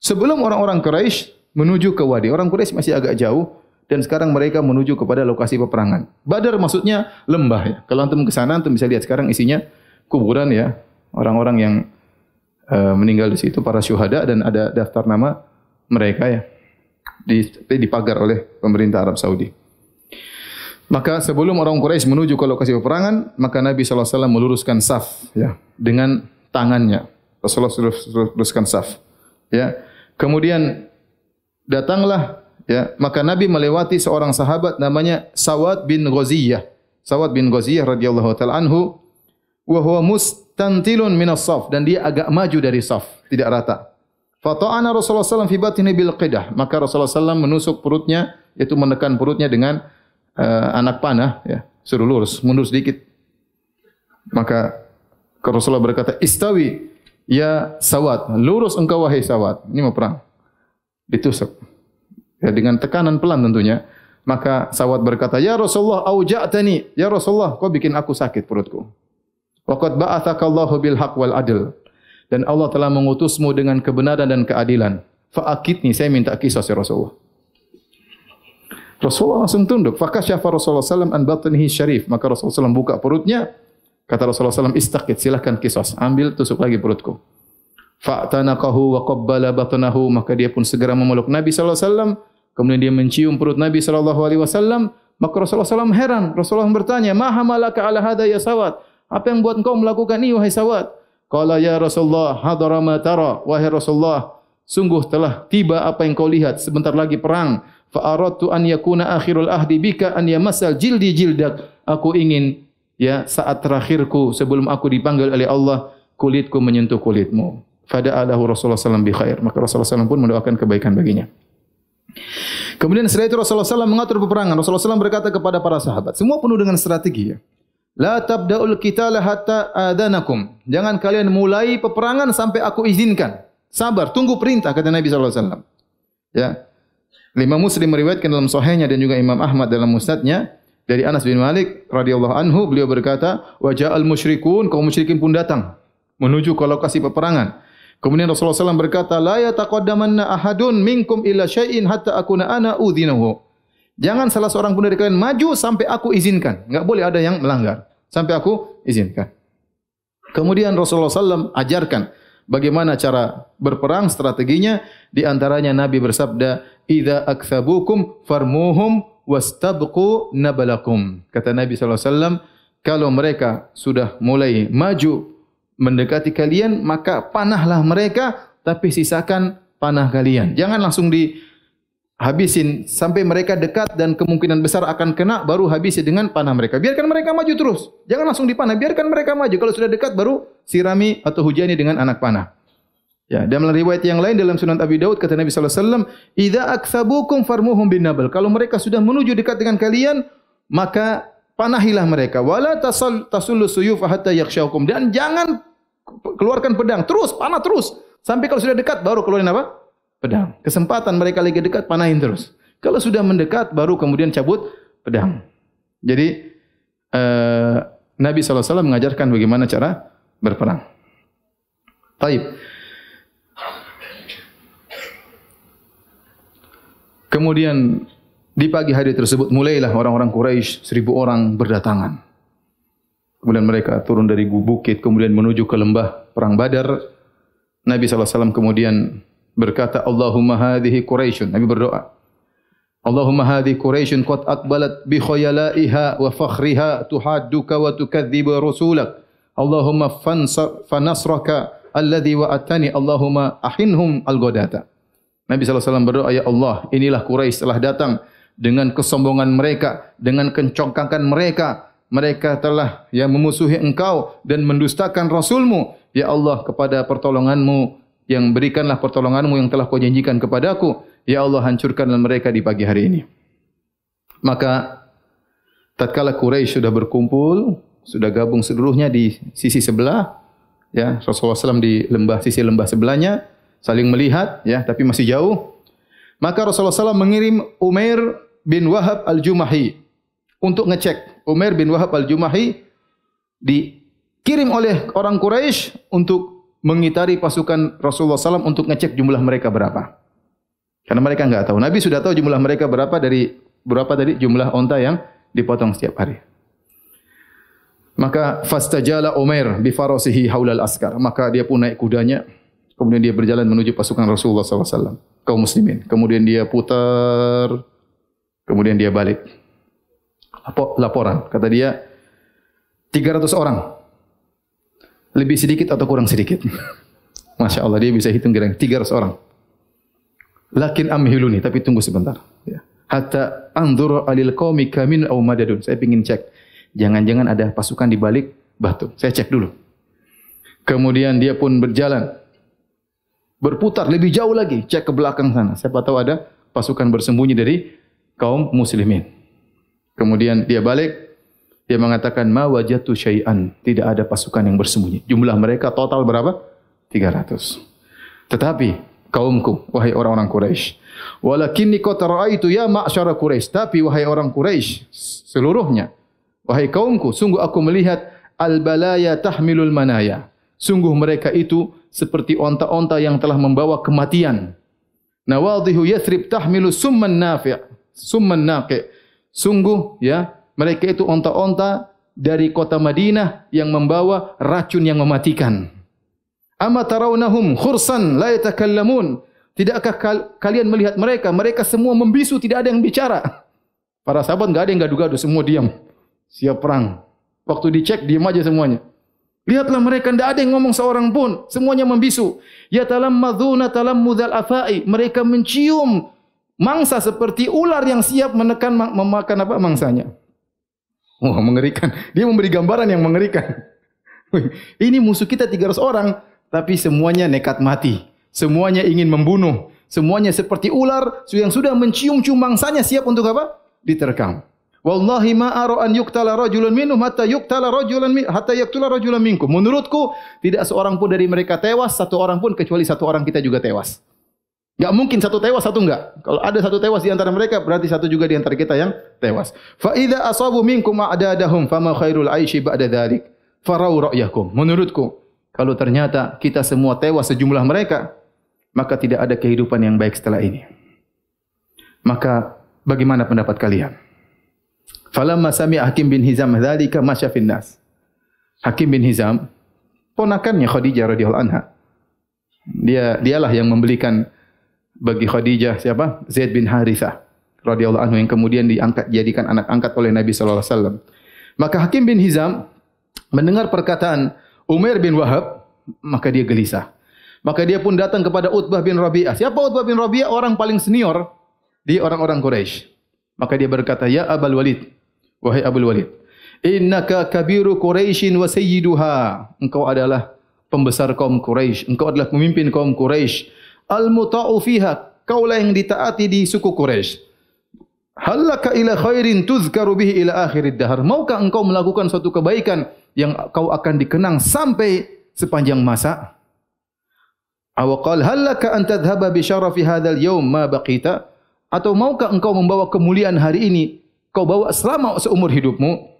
Sebelum orang-orang Quraisy menuju ke wadi, orang Quraisy masih agak jauh dan sekarang mereka menuju kepada lokasi peperangan. Badar maksudnya lembah. Ya. Kalau antum ke sana, antum bisa lihat sekarang isinya kuburan ya. Orang-orang yang meninggal di situ, para syuhada dan ada daftar nama mereka ya dipagar oleh pemerintah Arab Saudi. Maka sebelum orang Quraisy menuju ke lokasi peperangan, maka Nabi sallallahu alaihi wasallam meluruskan saf ya dengan tangannya. Rasulullah luruskan saf. Ya. Kemudian datanglah ya, maka Nabi melewati seorang sahabat namanya Sawad bin Ghaziyah. Sawad bin Ghaziyah radhiyallahu taala anhu wa huwa mustantilun minas saf, dan dia agak maju dari saf, tidak rata. Fata'ana Rasulullah SAW fi batni bil qidah, maka Rasulullah SAW menusuk perutnya, yaitu menekan perutnya dengan anak panah, ya, suruh lurus, mundur sedikit. Maka Rasulullah berkata, "Istawi ya Sawad, lurus engkau wahai Sawad." Ini mau perang. Ditusuk. Ya, dengan tekanan pelan tentunya. Maka Sawad berkata, "Ya Rasulullah, auja'tani." Ya Rasulullah, kau bikin aku sakit perutku. Waqad ba'athakallahu bil haqq wal adl. Dan Allah telah mengutusmu dengan kebenaran dan keadilan. Fa'akidni, saya minta qisas ya Rasulullah. Rasulullah langsung tunduk. Fakasyafa Rasulullah SAW an batnihi syarif. Maka Rasulullah SAW buka perutnya. Kata Rasulullah SAW, "Istaqid, silakan qisas. Ambil, tusuk lagi perutku." Fa'tanaqahu wa qabbala batnahu. Maka dia pun segera memeluk Nabi SAW. Kemudian dia mencium perut Nabi SAW. Maka Rasulullah SAW heran. Rasulullah bertanya, "Ma hamalaka ala hadha ya Sawad?" Apa yang buat engkau melakukan ini wahai Sawad? Qala ya Rasulullah, hadara ma tara. Wahai Rasulullah, sungguh telah tiba apa yang kau lihat, sebentar lagi perang. Fa aradtu an yakuna akhirul ahdi bika an yamassal jildi jildak. Aku ingin ya saat terakhirku sebelum aku dipanggil oleh Allah, kulitku menyentuh kulitmu. Fada'alahu Rasulullah SAW bi khair. Maka Rasulullah SAW pun mendoakan kebaikan baginya. Kemudian setelah itu Rasulullah SAW mengatur peperangan. Rasulullah SAW berkata kepada para sahabat, semua penuh dengan strategi ya. La tabda'ul qitala hatta adanakum. Jangan kalian mulai peperangan sampai aku izinkan. Sabar, tunggu perintah, kata Nabi sallallahu alaihi wasallam. Ya. Imam Muslim meriwayatkan dalam sahihnya dan juga Imam Ahmad dalam musnadnya dari Anas bin Malik radhiyallahu anhu, beliau berkata, "Wa ja'al musyrikun," kaum musyrikin pun datang menuju ke lokasi peperangan. Kemudian Rasulullah SAW berkata, "La yataqaddamanna ahadun minkum illa syai'in hatta akuna ana udhinahu." Jangan salah seorang pun dari kalian maju sampai aku izinkan. Enggak boleh ada yang melanggar sampai aku izinkan. Kemudian Rasulullah SAW ajarkan bagaimana cara berperang, strateginya. Di antaranya Nabi bersabda, "Idza aktsabukum farmuhum wastabqu nabalakum." Kata Nabi SAW, kalau mereka sudah mulai maju mendekati kalian, maka panahlah mereka, tapi sisakan panah kalian. Jangan langsung habisin sampai mereka dekat dan kemungkinan besar akan kena, baru habisi dengan panah mereka. Biarkan mereka maju terus. Jangan langsung dipanah, biarkan mereka maju. Kalau sudah dekat baru sirami atau hujani dengan anak panah. Ya, dan dalam riwayat yang lain dalam Sunan Abi Daud kata Nabi sallallahu alaihi wasallam, "Idza aktsabukum farmuhum bin nabal." Kalau mereka sudah menuju dekat dengan kalian, maka panahilah mereka. Wala tasullu suyuf hatta yakhshawkum. Dan jangan keluarkan pedang, terus panah terus. Sampai kalau sudah dekat baru keluarin apa? Pedang. Kesempatan mereka lagi dekat panahin terus. Kalau sudah mendekat baru kemudian cabut pedang. Jadi Nabi sallallahu alaihi wasallam mengajarkan bagaimana cara berperang. Baik. Kemudian di pagi hari tersebut mulailah orang-orang Quraisy 1000 orang berdatangan. Kemudian mereka turun dari bukit kemudian menuju ke lembah perang Badar. Nabi SAW kemudian berkata, Allahumma hadhihi Quraisyun. Nabi berdoa. Allahumma hadhihi Quraisyun qad aqbalat bi khayalaiha wa fakhriha tuhadduka wa tukadzibu rasulak. Allahumma fanasraka alladhi wa'atani. Allahumma ahinhum al-ghadata. Nabi SAW berdoa, ya Allah, inilah Quraisy telah datang dengan kesombongan mereka, dengan kencongkakan mereka. Mereka telah memusuhi engkau dan mendustakan Rasulmu. Ya Allah, kepada pertolonganmu, yang berikanlah pertolonganmu yang telah kau janjikan kepadaku. Ya Allah, hancurkanlah mereka di pagi hari ini. Maka, tatkala Quraisy sudah berkumpul, sudah gabung seluruhnya di sisi sebelah, ya, Rasulullah SAW di sisi lembah sebelahnya, saling melihat, ya, tapi masih jauh. Maka Rasulullah SAW mengirim Umair bin Wahab al-Jumahi untuk ngecek. Umair bin Wahab al-Jumahi dikirim oleh orang Quraisy untuk mengitari pasukan Rasulullah SAW untuk ngecek jumlah mereka berapa. Karena mereka enggak tahu. Nabi sudah tahu jumlah mereka berapa dari jumlah onta yang dipotong setiap hari. Maka fastajala Umair bi farasihi haulal askar. Maka dia pun naik kudanya. Kemudian dia berjalan menuju pasukan Rasulullah SAW, kaum muslimin. Kemudian dia putar, kemudian dia balik. Laporan, kata dia, 300 orang. Lebih sedikit atau kurang sedikit. Masya Allah, dia bisa hitung kira-kira 300 orang. Lakin amhiluni, tapi tunggu sebentar. Hatta anzur alil qaumi kamin aw madadun. Saya ingin cek. Jangan-jangan ada pasukan di balik batu. Saya cek dulu. Kemudian dia pun berjalan. Berputar lebih jauh lagi, cek ke belakang sana. Siapa tahu ada pasukan bersembunyi dari kaum muslimin. Kemudian dia balik, dia mengatakan, ma wajatu syai'an. Tidak ada pasukan yang bersembunyi. Jumlah mereka total berapa? 300. Tetapi, kaumku, wahai orang-orang Quraisy, walakinni qad ra'aitu ya ma'syara Quraisy. Tapi, wahai orang Quraisy, seluruhnya, wahai kaumku, sungguh aku melihat al-balaya tahmilul manaya. Sungguh mereka itu seperti onta-onta yang telah membawa kematian. Nawadhihu Yathrib tahmilu summan nafi', summan naqi'. Sungguh, ya, mereka itu onta-onta dari kota Madinah yang membawa racun yang mematikan. Ama tarawnahum khursan la yatakallamun. Tidakkah kalian melihat mereka? Mereka semua membisu, tidak ada yang bicara. Para sahabat enggak ada yang gaduh-gaduh, semua diam. Siap perang. Waktu dicek diam aja semuanya. Lihatlah mereka, tidak ada yang ngomong seorang pun. Semuanya membisu. Ya talammadzuna talammudal afai. Mereka mencium mangsa seperti ular yang siap memakan mangsanya. Wah, mengerikan. Dia memberi gambaran yang mengerikan. Ini musuh kita 300 orang. Tapi semuanya nekat mati. Semuanya ingin membunuh. Semuanya seperti ular yang sudah mencium-cium mangsanya siap untuk apa? Diterkam. Wallahi ma ara an yuqtala rajulun minhum hatta yuqtala rajulan hatta yaqtula rajulan minkum. Menurutku tidak seorang pun dari mereka tewas, satu orang pun kecuali satu orang kita juga tewas. Enggak mungkin satu tewas satu enggak. Kalau ada satu tewas di antara mereka berarti satu juga di antara kita yang tewas. Fa idza asabu minkum a'dadahum fama khairul aishi ba'da dzalik. Farau ra'yakum. Menurutku kalau ternyata kita semua tewas sejumlah mereka, maka tidak ada kehidupan yang baik setelah ini. Maka bagaimana pendapat kalian? Falamma sami'a Hakim bin Hizam dzalika masya fin nas. Hakim bin Hizam ponakannya Khadijah radhiyallahu anha. Dialah yang membelikan bagi Khadijah siapa? Zaid bin Harithah radhiyallahu anhu yang kemudian jadikan anak angkat oleh Nabi sallallahu alaihi wasallam. Maka Hakim bin Hizam mendengar perkataan Umair bin Wahab, maka dia gelisah. Maka dia pun datang kepada Utbah bin Rabi'ah. Siapa Utbah bin Rabi'ah? Orang paling senior di orang-orang Quraisy. Maka dia berkata, "Ya Abul Walid, wahai Abul Walid, innaka kabiru Quraisyin wa sayyiduha." Engkau adalah pembesar kaum Quraisy, engkau adalah pemimpin kaum Quraisy. Al-muta'u fiha, kaulah yang ditaati di suku Quraisy. Hallaka ila khairin tuzkaru bihi ila akhirid dahar. Maukah engkau melakukan suatu kebaikan yang kau akan dikenang sampai sepanjang masa? Aw qala hallaka an tadhhaba bi syarafi hadzal yaum ma baqita? Atau maukah engkau membawa kemuliaan hari ini kau bawa selama seumur hidupmu?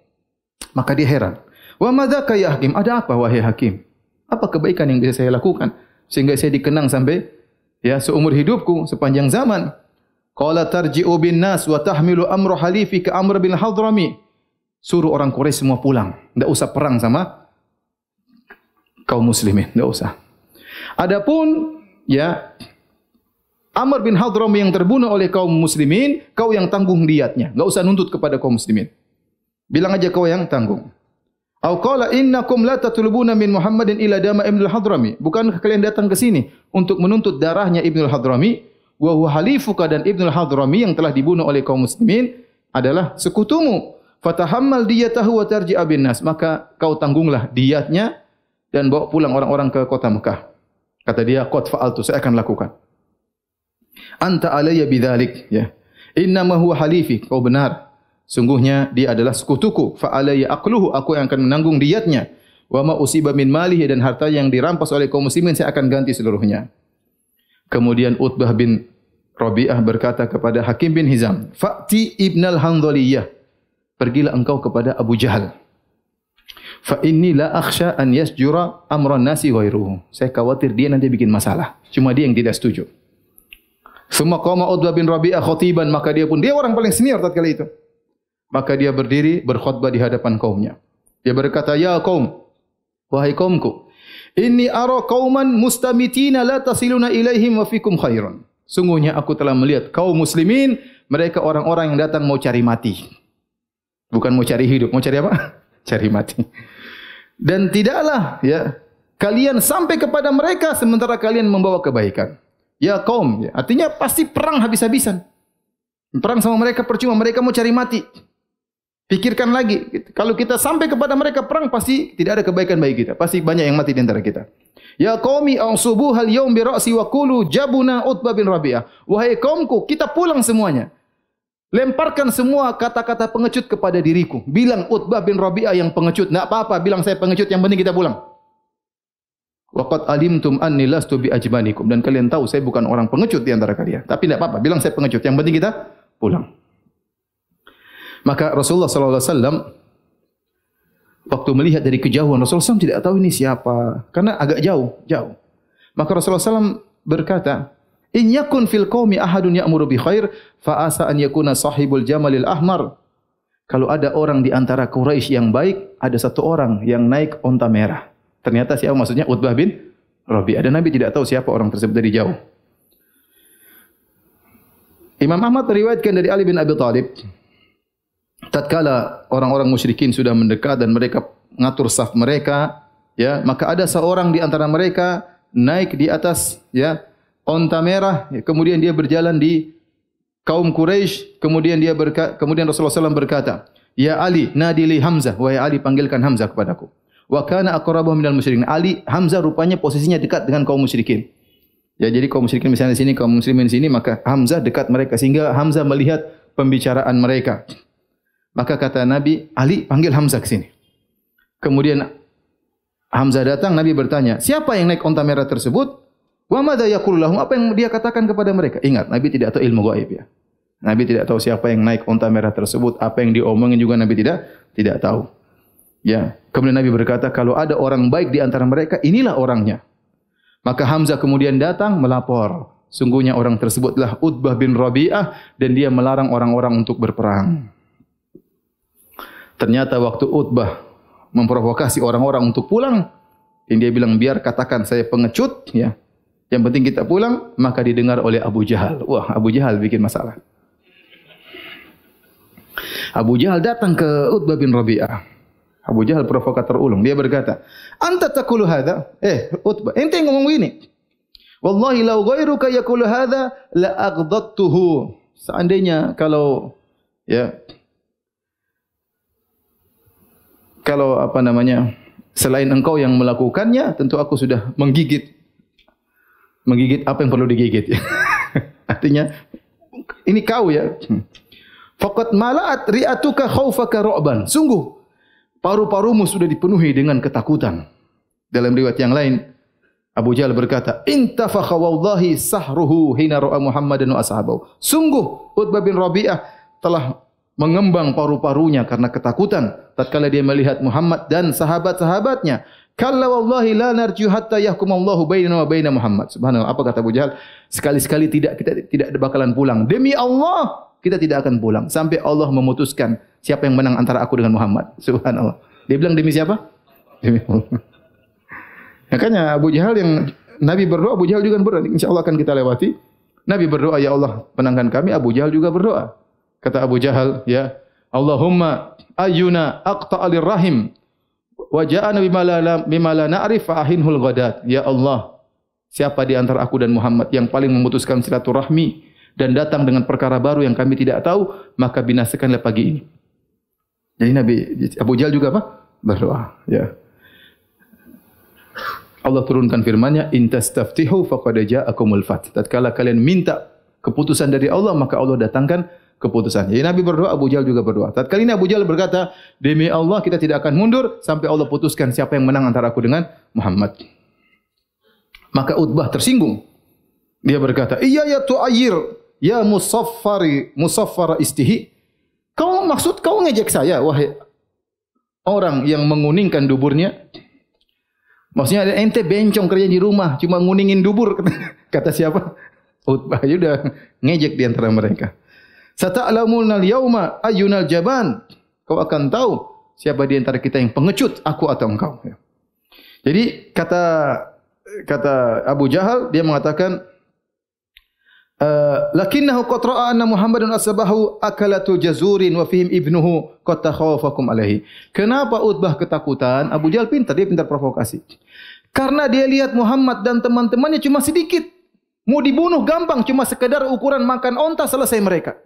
Maka dia heran. Wa madzaka ya hakim? Ada apa wahai hakim? Apa kebaikan yang bisa saya lakukan sehingga saya dikenang sampai seumur hidupku, sepanjang zaman? Qala tarji'u bin nas wa tahmilu amru halifika Amr bin Hadrami. Suruh orang Quraisy semua pulang, enggak usah perang sama kaum muslimin, enggak usah. Adapun Amr bin Hadrami yang terbunuh oleh kaum muslimin, kau yang tanggung diyatnya, enggak usah nuntut kepada kaum muslimin. Bilang aja kau yang tanggung. Au qala innakum la tatlubuna min Muhammadin ila dama Ibnu al-Hadrami. Bukankah kalian datang ke sini untuk menuntut darahnya Ibnu al-Hadrami? Wa huwa halifuka, dan Ibnu al-Hadrami yang telah dibunuh oleh kaum muslimin adalah sekutumu. Fatahammal diyatahu wa tarji'a bin nas. Maka kau tanggunglah diyatnya dan bawa pulang orang-orang ke kota Mekah. Kata dia, qad fa'altu, saya akan lakukan. Anta alayya bidzalik, Inna ma huwa halifi, kau benar. Sungguhnya dia adalah sekutuku. Fa alayya aqluhu, aku yang akan menanggung diyatnya. Wa ma usiba min malihi, dan harta yang dirampas oleh kaum muslimin saya akan ganti seluruhnya. Kemudian Utbah bin Rabi'ah berkata kepada Hakim bin Hizam, Fa'ti ibnal Handhaliyah, pergilah engkau kepada Abu Jahal. Fa inni la akhsha an yasjura amran nasi ghairuhu. Saya khawatir dia nanti bikin masalah. Cuma dia yang tidak setuju. Summa qama Utbah bin Rabi'ah khatiban, maka dia orang paling senior tatkala itu. Maka dia berdiri berkhutbah di hadapan kaumnya. Dia berkata, ya kaum, wahai kaumku, inni ara qauman mustamitina la tasiluna ilaihim wa fikum khairun. Sungguhnya aku telah melihat kaum muslimin, mereka orang-orang yang datang mau cari mati. Bukan mau cari hidup, mau cari apa? Cari mati. Dan tidaklah kalian sampai kepada mereka sementara kalian membawa kebaikan. Ya kaum, artinya pasti perang habis-habisan. Perang sama mereka percuma, mereka mau cari mati. Pikirkan lagi, kalau kita sampai kepada mereka perang, pasti tidak ada kebaikan bagi kita. Pasti banyak yang mati di antara kita. Ya qaumi ansubuhal yaum bi ra'si wa qulu jabuna Utbah bin Rabi'ah. Wahai kaumku, kita pulang semuanya. Lemparkan semua kata-kata pengecut kepada diriku. Bilang Utbah bin Rabi'ah yang pengecut. Enggak apa-apa, bilang saya pengecut, yang penting kita pulang. Wa qad alimtum anni lastu bi ajbanikum, dan kalian tahu saya bukan orang pengecut di antara kalian. Tapi enggak apa-apa, bilang saya pengecut, yang penting kita pulang. Maka Rasulullah sallallahu alaihi wasallam waktu melihat dari kejauhan, Rasulullah SAW tidak tahu ini siapa karena agak jauh. Maka Rasulullah SAW berkata, "In yakun fil qaumi ahadun ya'muru bi khair fa asa an yakuna sahibul jamalil ahmar." Kalau ada orang di antara Quraisy yang baik, ada satu orang yang naik onta merah. Ternyata siapa maksudnya? Utbah bin Rabi'ah. Dan Nabi tidak tahu siapa orang tersebut dari jauh. Imam Ahmad meriwayatkan dari Ali bin Abi Thalib, tatkala orang-orang musyrikin sudah mendekat dan mereka mengatur saf mereka, maka ada seorang di antara mereka naik di atas onta merah, kemudian dia berjalan di kaum Quraisy, kemudian Rasulullah SAW berkata, "Ya Ali, nadili Hamzah, wahai Ali, panggilkan Hamzah kepadaku." Wa kana aqrabu minal musyrikin. Hamzah rupanya posisinya dekat dengan kaum musyrikin. Jadi kaum musyrikin misalnya di sini, kaum muslimin di sini, maka Hamzah dekat mereka sehingga Hamzah melihat pembicaraan mereka. Maka kata Nabi, Ali, panggil Hamzah ke sini. Kemudian Hamzah datang, Nabi bertanya, siapa yang naik onta merah tersebut? Wa madza yaqulu lahum? Apa yang dia katakan kepada mereka? Ingat, Nabi tidak tahu ilmu gaib Nabi tidak tahu siapa yang naik onta merah tersebut, apa yang diomongin juga Nabi tidak tahu. Kemudian Nabi berkata, kalau ada orang baik di antara mereka, inilah orangnya. Maka Hamzah kemudian datang melapor. Sungguhnya orang tersebutlah Utbah bin Rabi'ah dan dia melarang orang-orang untuk berperang. Ternyata waktu Utbah memprovokasi orang-orang untuk pulang, dan dia bilang, biar katakan saya pengecut, yang penting kita pulang, maka didengar oleh Abu Jahal. Wah, Abu Jahal bikin masalah. Abu Jahal datang ke Utbah bin Rabi'ah. Abu Jahal provokator ulung. Dia berkata, "Anta taqulu hadza?" Utbah, ente ngomong begini. "Wallahi law ghairuka yaqulu hadza la aghdadtuhu." Seandainya kalau Selain engkau yang melakukannya, tentu aku sudah menggigit apa yang perlu digigit. Artinya, ini kau ya. Faqad mala'at ri'atuka khaufaka ru'ban. Sungguh, paru-parumu sudah dipenuhi dengan ketakutan. Dalam riwayat yang lain, Abu Jahal berkata, "Intafakha wallahi sahruhu hina ra'a Muhammadan wa ashabahu." Sungguh Utbah bin Rabi'ah telah mengembang paru-parunya karena ketakutan tatkala dia melihat Muhammad dan sahabat-sahabatnya. Kalla wallahi la narju hatta yahkumallahu bainana wa baina Muhammad. Subhanallah, apa kata Abu Jahal? Sekali-sekali kita tidak bakalan pulang. Demi Allah, kita tidak akan pulang sampai Allah memutuskan siapa yang menang antara aku dengan Muhammad. Subhanallah. Dia bilang demi siapa? Demi Allah. Makanya Abu Jahal yang Nabi berdoa, Abu Jahal juga berdoa. InsyaAllah akan kita lewati. Nabi berdoa, ya Allah menangkan kami. Abu Jahal juga berdoa. Kata Abu Jahal, ya Allahumma ayyuna aqta'alir rahim wa ja'ana bima la na'rif fa'ahinhul ghadat. Ya Allah, siapa di antara aku dan Muhammad yang paling memutuskan silaturahmi dan datang dengan perkara baru yang kami tidak tahu, maka binasakanlah pagi ini. Jadi Abu Jahal juga apa? Berdoa, ya. Allah turunkan firman-Nya, "In tastaftihu faqad ja'akumul fath." Tatkala kalian minta keputusan dari Allah, maka Allah datangkan keputusan. Jadi Nabi berdoa, Abu Jahal juga berdoa. Tatkala ini Abu Jahal berkata, "Demi Allah kita tidak akan mundur sampai Allah putuskan siapa yang menang antara aku dengan Muhammad." Maka Utbah tersinggung. Dia berkata, "Iya ya tu'ayyir, ya musaffara istihi." Kau ngejek saya, wahai orang yang menguningkan duburnya. Maksudnya ada ente bencong kerja di rumah, cuma nguningin dubur. Kata siapa? Utbah sudah ngejek di antara mereka. Sata'lamunal yauma ayyunal jaban. Kau akan tahu siapa di antara kita yang pengecut, aku atau engkau. Jadi kata Abu Jahal, dia mengatakan, lakinnahu qad ra'a anna Muhammadan asbahu akalatu jazurin wa fihim ibnuhu qad takhawafakum alaihi. Kenapa Utbah ketakutan? Abu Jahal pintar, dia pintar provokasi. Karena dia lihat Muhammad dan teman-temannya cuma sedikit. Mau dibunuh gampang, cuma sekedar ukuran makan onta selesai mereka.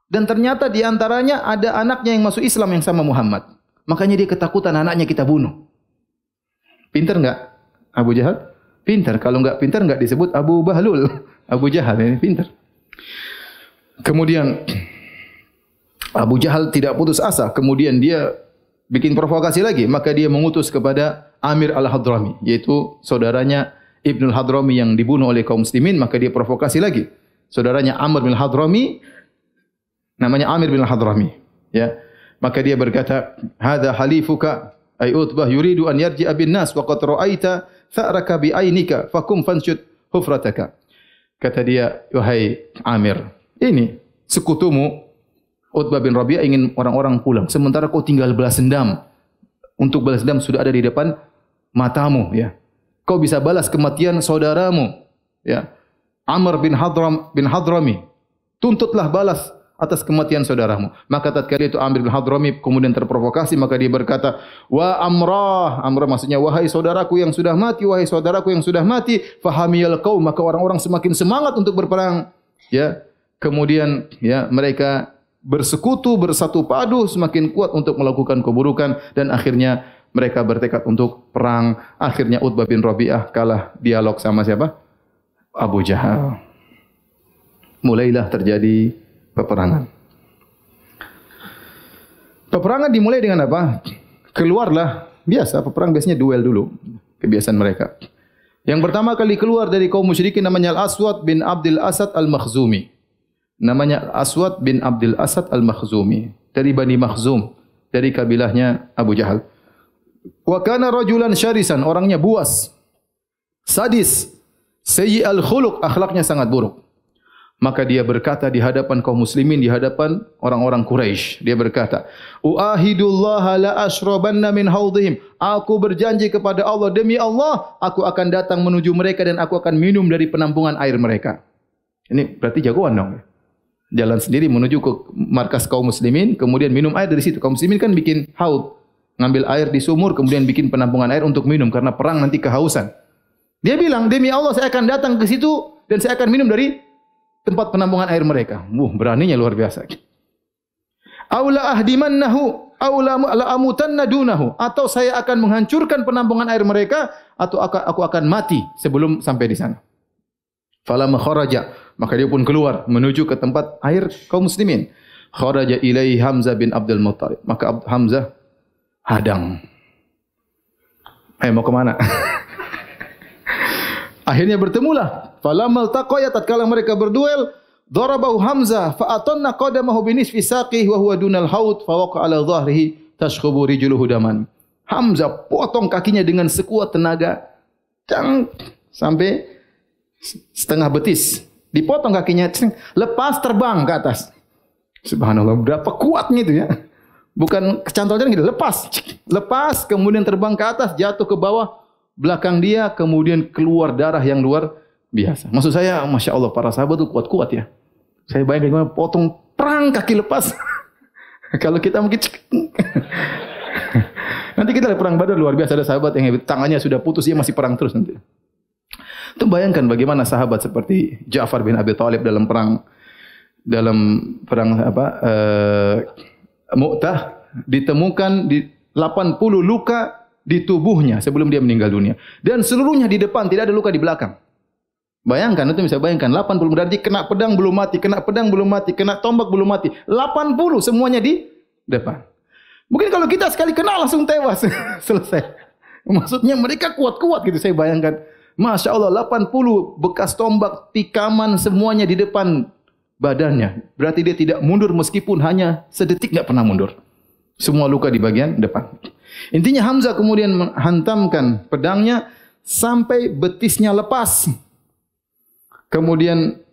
Dan ternyata di antaranya ada anaknya yang masuk Islam yang sama Muhammad. Makanya dia ketakutan anaknya kita bunuh. Pintar enggak Abu Jahal? Pintar. Kalau enggak pintar enggak disebut Abu Bahlul. Abu Jahal ini pintar. Kemudian Abu Jahal tidak putus asa. Kemudian dia bikin provokasi lagi. Maka dia mengutus kepada Amir al-Hadrami, yaitu saudaranya Ibnul Hadrami yang dibunuh oleh kaum muslimin. Maka dia provokasi lagi. Saudaranya Amr bin Hadrami, namanya Amir bin Hadrami. Ya. Maka dia berkata, "Hadza halifuka ay Utbah yuridu an yarji'a bin nas wa qad ra'aita tha'raka bi ainika fakum fanshud hufrataka." Kata dia, wahai Amir, ini sekutumu Utbah bin Rabi'ah ingin orang-orang pulang, sementara kau tinggal balas dendam. Untuk balas dendam sudah ada di depan matamu, ya. Kau bisa balas kematian saudaramu, ya. Amr bin Hadrami, tuntutlah balas atas kematian saudaramu. Maka tatkala itu Amr bin Hadrami kemudian terprovokasi, maka dia berkata, "Wa Amrah." Amrah maksudnya wahai saudaraku yang sudah mati, wahai saudaraku yang sudah mati, fahamiyal qaum, maka orang-orang semakin semangat untuk berperang. Ya. Kemudian ya mereka bersekutu, bersatu padu, semakin kuat untuk melakukan keburukan dan akhirnya mereka bertekad untuk perang. Akhirnya Utbah bin Rabi'ah kalah dialog sama siapa? Abu Jahal. Mulailah terjadi peperangan. Peperangan dimulai dengan apa? Keluarlah, biasa peperang biasanya duel dulu, kebiasaan mereka. Yang pertama kali keluar dari kaum musyrikin namanya Al-Aswad bin Abdul Asad Al-Makhzumi. Namanya Aswad bin Abdul Asad Al-Makhzumi, dari Bani Makhzum, dari kabilahnya Abu Jahal. Wa kana rajulan syarisan, orangnya buas, sadis, sayyi al-khuluq, akhlaknya sangat buruk. Maka dia berkata di hadapan kaum muslimin, di hadapan orang-orang Quraisy, dia berkata, "Uahidullah la ashrabanna min haudihim." Aku berjanji kepada Allah, demi Allah, aku akan datang menuju mereka dan aku akan minum dari penampungan air mereka. Ini berarti jagoan dong. Jalan sendiri menuju ke markas kaum muslimin, kemudian minum air dari situ. Kaum muslimin kan bikin haud, ngambil air di sumur, kemudian bikin penampungan air untuk minum karena perang nanti kehausan. Dia bilang, demi Allah saya akan datang ke situ dan saya akan minum dari tempat penampungan air mereka. Beraninya luar biasa. Aula ahdimannahu aw la amutanna dunahu, atau saya akan menghancurkan penampungan air mereka, atau aku akan mati sebelum sampai di sana. Falamma kharaja, maka dia pun keluar menuju ke tempat air kaum muslimin. Kharaja ilaihi Hamzah bin Abdul Muttalib, maka Hamzah hadang. Mau ke mana? Akhirnya bertemulah. Falamma altaqaya, tatkala mereka berduel, darabahu Hamzah fa atanna qadamahu bi nisfi saqihi wa huwa dunal haud fa waqa ala dhahrihi tashkhubu rijluhu daman. Hamzah potong kakinya dengan sekuat tenaga, sampai setengah betis. Dipotong kakinya, lepas terbang ke atas. Subhanallah, berapa kuatnya itu ya. Bukan kecantol jalan gitu, lepas, kemudian terbang ke atas, jatuh ke bawah, belakang dia, kemudian keluar darah yang luar biasa. Maksud saya, Masya Allah, para sahabat itu kuat-kuat ya. Saya bayangkan gimana potong perang kaki lepas. Kalau kita mungkin nanti kita lihat perang Badar luar biasa, ada sahabat yang tangannya sudah putus, dia masih perang terus nanti. Itu bayangkan bagaimana sahabat seperti Ja'far bin Abi Thalib dalam perang Mu'tah, ditemukan di 80 luka di tubuhnya sebelum dia meninggal dunia. Dan seluruhnya di depan, tidak ada luka di belakang. Bayangkan, itu bisa bayangkan, 80 berarti kena pedang belum mati, kena pedang belum mati, kena tombak belum mati. 80 semuanya di depan. Mungkin kalau kita sekali kena langsung tewas. Selesai. Maksudnya mereka kuat-kuat gitu, saya bayangkan. Masya Allah, 80 bekas tombak, tikaman semuanya di depan badannya. Berarti dia tidak mundur meskipun hanya sedetik, enggak pernah mundur. Semua luka di bagian depan. Intinya Hamzah kemudian menghantamkan pedangnya sampai betisnya lepas. Kemudian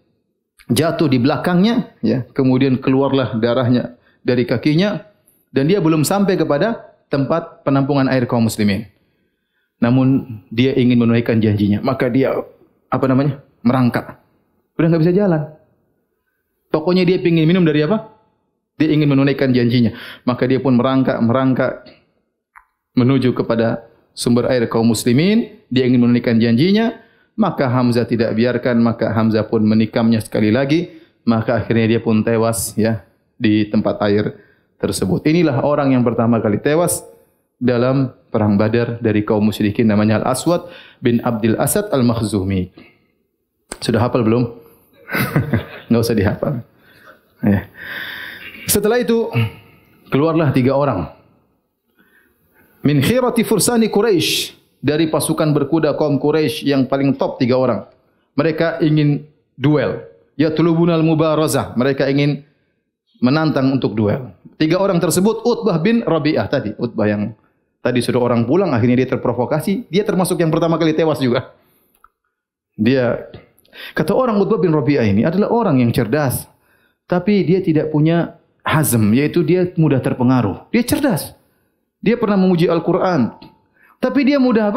jatuh di belakangnya, ya. Kemudian keluarlah darahnya dari kakinya, dan dia belum sampai kepada tempat penampungan air kaum muslimin. Namun dia ingin menunaikan janjinya, maka dia merangkak. Udah enggak bisa jalan. Pokoknya dia ingin minum dari apa? Dia ingin menunaikan janjinya. Maka dia pun merangkak menuju kepada sumber air kaum muslimin. Dia ingin menunaikan janjinya. Maka Hamzah tidak biarkan. Maka Hamzah pun menikamnya sekali lagi. Maka akhirnya dia pun tewas ya di tempat air tersebut. Inilah orang yang pertama kali tewas dalam perang Badar dari kaum musyrikin, namanya Al-Aswad bin Abdul Asad Al-Makhzumi. Sudah hafal belum? Enggak usah dihafal. Ya. Setelah itu keluarlah 3 orang. Min khirati fursani Quraisy, dari pasukan berkuda kaum Quraisy yang paling top 3 orang. Mereka ingin duel. Yatlubunal mubarazah, mereka ingin menantang untuk duel. 3 orang tersebut Utbah bin Rabi'ah tadi. Utbah yang tadi sudah orang pulang, akhirnya dia terprovokasi. Dia termasuk yang pertama kali tewas juga. Kata orang Utbah bin Rabi'ah ini adalah orang yang cerdas, tapi dia tidak punya hazm, yaitu dia mudah terpengaruh. Dia cerdas. Dia pernah memuji Al-Quran, tapi dia mudah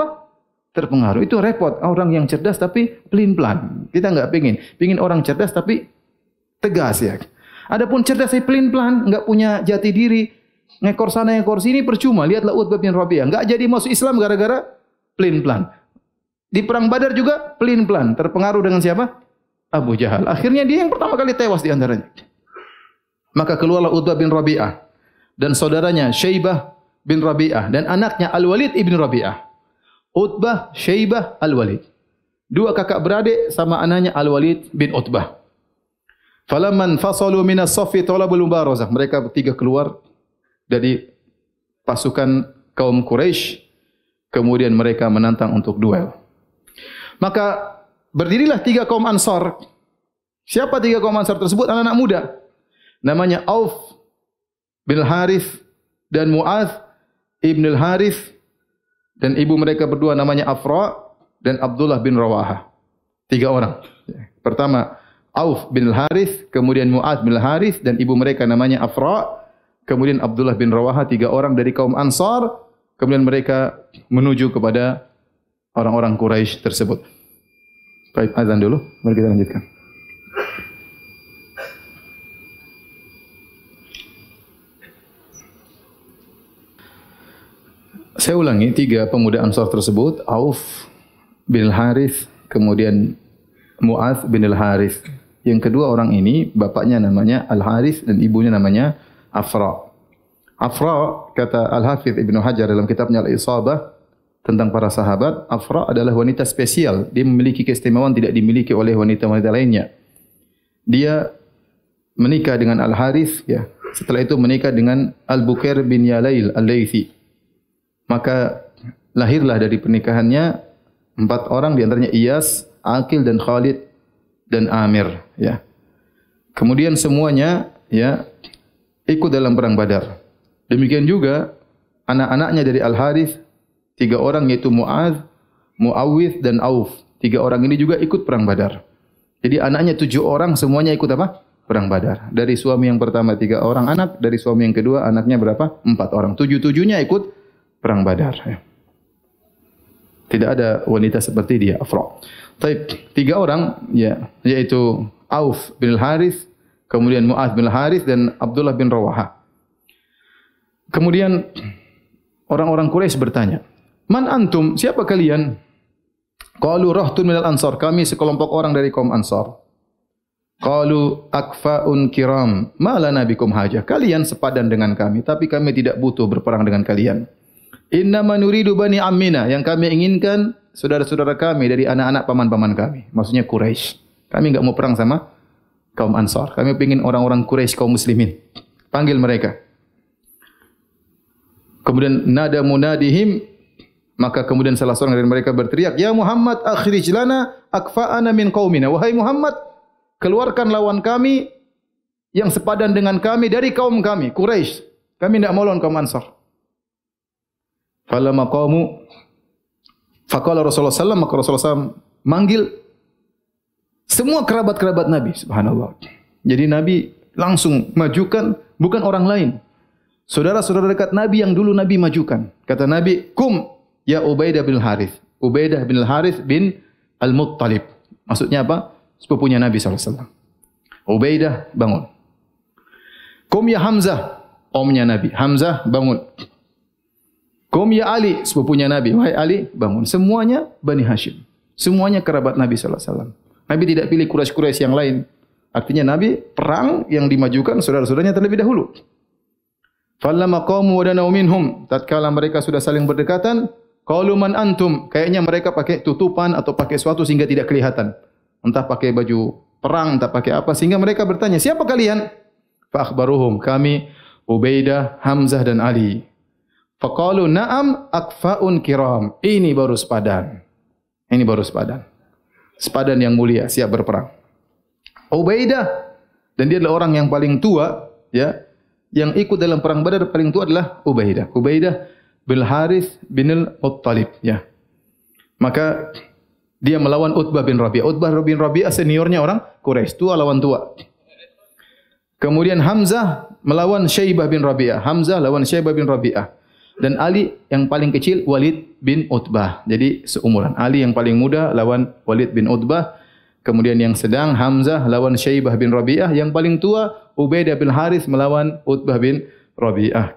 terpengaruh. Itu repot. Orang yang cerdas tapi pelin-pelan. Kita enggak pengin orang cerdas tapi tegas ya. Adapun cerdas tapi pelin-pelan, enggak punya jati diri, ngekor sana ngekor sini, percuma. Lihatlah Utbah bin Rabi'ah, enggak jadi masuk Islam gara-gara pelin-pelan. Di perang Badar juga pelin-pelan, terpengaruh dengan siapa? Abu Jahal. Akhirnya dia yang pertama kali tewas di antaranya. Maka keluarlah Utbah bin Rabi'ah dan saudaranya Syaibah bin Rabi'ah dan anaknya Al-Walid ibn Rabi'ah. Utbah, Syaibah, Al-Walid. 2 kakak beradik sama anaknya Al-Walid bin Utbah. Falamman fasalu minas saffi talabul mubarazah. Mereka bertiga keluar dari pasukan kaum Quraisy, kemudian mereka menantang untuk duel. Maka berdirilah 3 kaum Ansar. Siapa 3 kaum Ansar tersebut? Anak-anak muda. Namanya Auf bin Harith dan Mu'adz ibn al-Harith, dan ibu mereka berdua namanya Afra dan Abdullah bin Rawahah. 3 orang. Pertama Auf bin al-Harith, kemudian Mu'adz bin al-Harith, dan ibu mereka namanya Afra, kemudian Abdullah bin Rawahah. 3 orang dari kaum Ansar. Kemudian mereka menuju kepada orang-orang Quraisy tersebut. Baik, azan dulu, mari kita lanjutkan. Saya ulangi, 3 pemuda Ansar tersebut, Auf bin Al-Harith, kemudian Mu'adz bin Al-Harith. Yang kedua orang ini, bapaknya namanya Al-Harith dan ibunya namanya Afra. Afra, kata Al-Hafidh Ibnu Hajar dalam kitabnya Al-Isabah tentang para sahabat, Afra adalah wanita spesial. Dia memiliki keistimewaan tidak dimiliki oleh wanita-wanita lainnya. Dia menikah dengan Al-Harith, ya. Setelah itu menikah dengan Al-Bukair bin Yalail Al-Laythi. Maka lahirlah dari pernikahannya 4 orang, di antaranya Iyas, Aqil dan Khalid dan Amir, ya. Kemudian semuanya, ya, ikut dalam perang Badar. Demikian juga anak-anaknya dari Al-Harith, 3 orang yaitu Mu'adz, Mu'awwidh dan Auf. 3 orang ini juga ikut perang Badar. Jadi anaknya 7 orang semuanya ikut apa? Perang Badar. Dari suami yang pertama 3 orang anak, dari suami yang kedua anaknya berapa? 4 orang. 7-7-nya ikut perang Badar. Tidak ada wanita seperti dia, Afra. Taib, 3 orang, ya, yaitu Auf bin Al-Harith, kemudian Mu'adz bin Al-Harith dan Abdullah bin Rawaha. Kemudian orang-orang Quraisy bertanya, "Man antum? Siapa kalian?" Qalu rahtun minal ansar. Kami sekelompok orang dari kaum Ansar. Qalu akfaun kiram. Ma lana bikum hajah. Kalian sepadan dengan kami, tapi kami tidak butuh berperang dengan kalian. Innama nuridu bani ammina. Yang kami inginkan saudara-saudara kami dari anak-anak paman-paman kami. Maksudnya Quraisy. Kami enggak mau perang sama kaum Ansar. Kami ingin orang-orang Quraisy kaum muslimin. Panggil mereka. Kemudian nada munadihim, maka kemudian salah seorang dari mereka berteriak, "Ya Muhammad, akhrij lana akfa'ana min qaumina." Wahai Muhammad, keluarkan lawan kami yang sepadan dengan kami dari kaum kami, Quraisy. Kami tidak mau lawan kaum Ansar. Falamma qamu faqala Rasulullah sallallahu alaihi wasallam, maka Rasulullah SAW manggil semua kerabat-kerabat Nabi, subhanallah. Jadi Nabi langsung majukan bukan orang lain. Saudara-saudara dekat Nabi yang dulu Nabi majukan. Kata Nabi, "Kum ya Ubaidah bin Al-Harith." Ubaidah bin Al-Harith bin Al-Muttalib. Maksudnya apa? Sepupunya Nabi SAW. Ubaidah bangun. "Kum ya Hamzah." Omnya Nabi. Hamzah bangun. "Kum ya Ali." Sepupunya Nabi. Wahai Ali, bangun. Semuanya Bani Hashim. Semuanya kerabat Nabi SAW. Nabi tidak pilih Quraisy-Quraisy yang lain. Artinya Nabi perang yang dimajukan saudara-saudaranya terlebih dahulu. Falamma qamu wa danau minhum, tatkala mereka sudah saling berdekatan, qalu man antum, kayaknya mereka pakai tutupan atau pakai sesuatu sehingga tidak kelihatan. Entah pakai baju perang, entah pakai apa, sehingga mereka bertanya, "Siapa kalian?" Fa akhbaruhum, "Kami Ubaidah, Hamzah dan Ali." Faqalu, "Na'am akfaun kiram." Ini baru sepadan. Ini baru sepadan. Sepadan yang mulia, siap berperang. Ubaidah, dan dia adalah orang yang paling tua, ya. Yang ikut dalam perang Badar paling tua adalah Ubaidah. Ubaidah bin Harith bin Al-Muttalib, ya. Maka dia melawan Utbah bin Rabi'ah. Utbah bin Rabi'ah seniornya orang Quraisy, tua lawan tua. Kemudian Hamzah melawan Syaibah bin Rabi'ah. Hamzah lawan Syaibah bin Rabi'ah. Dan Ali yang paling kecil Walid bin Utbah. Jadi seumuran. Ali yang paling muda lawan Walid bin Utbah. Kemudian yang sedang Hamzah lawan Syaibah bin Rabi'ah. Yang paling tua Ubaidah bin Harith melawan Utbah bin Rabi'ah.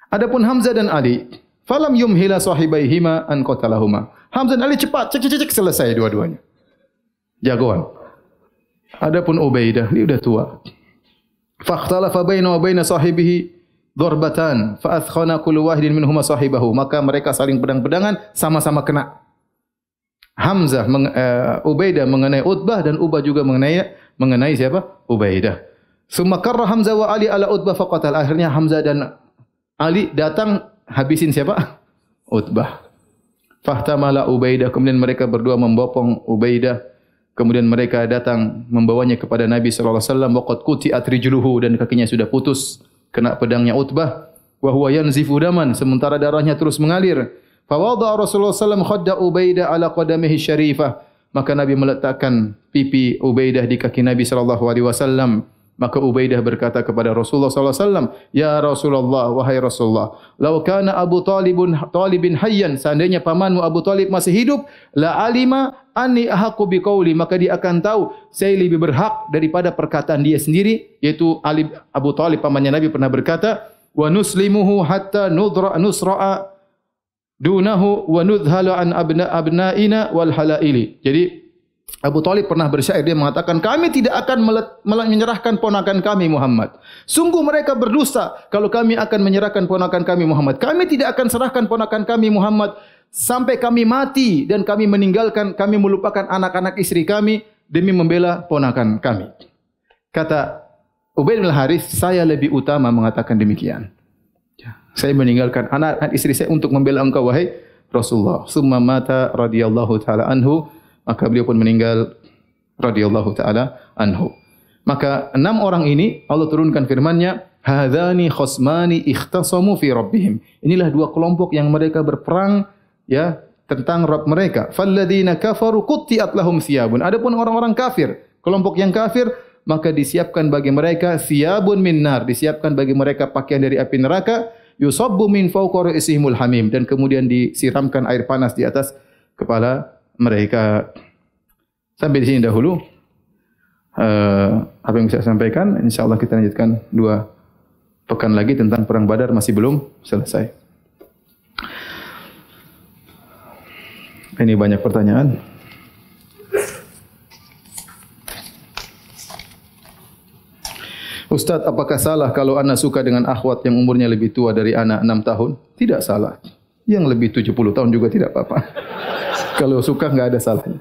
Adapun Hamzah dan Ali, falam yumhila sahibaihima an qatalahuma. Hamzah dan Ali cepat, cek selesai dua-duanya. Jagoan. Adapun Ubaidah, dia sudah tua. Fakhtalafa bainahu wa baina sahibihi darbatan, fa athkhana kullu wahidin minhuma sahibahu. Maka mereka saling pedang-pedangan, sama-sama kena. Hamzah Ubaidah mengenai Utbah dan Utbah juga mengenai siapa? Ubaidah. Summa karra Hamzah wa Ali ala Utbah faqatal. Akhirnya Hamzah dan Ali datang habisin siapa? Utbah. Fahtamala Ubaidah. Kemudian mereka berdua membopong Ubaidah. Kemudian mereka datang membawanya kepada Nabi sallallahu alaihi wasallam. Waqad quti'at rijluhu, dan kakinya sudah putus kena pedangnya Utbah. Wa huwa yanzifu daman, sementara darahnya terus mengalir. Fa wada'a Rasulullah sallallahu alaihi wasallam khadda Ubaidah ala qadamihi syarifah. Maka Nabi meletakkan pipi Ubaidah di kaki Nabi sallallahu alaihi wasallam. Maka Ubaidah berkata kepada Rasulullah sallallahu alaihi wasallam, "Ya Rasulullah, wahai Rasulullah, law kana Abu Talibin hayyan, seandainya pamanmu Abu Talib masih hidup, la alima anni ahaqqu biqauli, maka dia akan tahu saya lebih berhak daripada perkataan dia sendiri." Yaitu Abu Talib pamannya Nabi pernah berkata, "Wa nuslimuhu hatta nusra'a dunahu wa nudhalu an abna'ina wal halaili." Jadi Abu Talib pernah bersyair, dia mengatakan, kami tidak akan menyerahkan ponakan kami Muhammad. Sungguh mereka berdusta kalau kami akan menyerahkan ponakan kami Muhammad. Kami tidak akan serahkan ponakan kami Muhammad sampai kami mati dan kami meninggalkan, kami melupakan anak-anak istri kami demi membela ponakan kami. Kata Ubaid bin Harith, saya lebih utama mengatakan demikian. Saya meninggalkan anak-anak istri saya untuk membela engkau wahai Rasulullah. Summa mata radhiyallahu taala anhu. Maka beliau pun meninggal radhiyallahu taala anhu. Maka 6 orang ini Allah turunkan firman-Nya, hadzani khosmani ikhtasamu fi rabbihim. Inilah 2 kelompok yang mereka berperang ya tentang Rabb mereka. Falladzina kafaru qutti'at lahum thiyabun. Adapun orang-orang kafir, kelompok yang kafir, maka disiapkan bagi mereka thiyabun min nar, disiapkan bagi mereka pakaian dari api neraka, yusabbu min fawqa ra'sihimul hamim, dan kemudian disiramkan air panas di atas kepala mereka. Sampai di sini dahulu apa yang bisa saya sampaikan. Insyaallah kita lanjutkan 2 pekan lagi tentang perang Badar, masih belum selesai. Ini banyak pertanyaan. Ustaz, apakah salah kalau anak suka dengan akhwat yang umurnya lebih tua dari anak 6 tahun? Tidak salah. Yang lebih 70 tahun juga tidak apa-apa. Kalau suka enggak ada salahnya.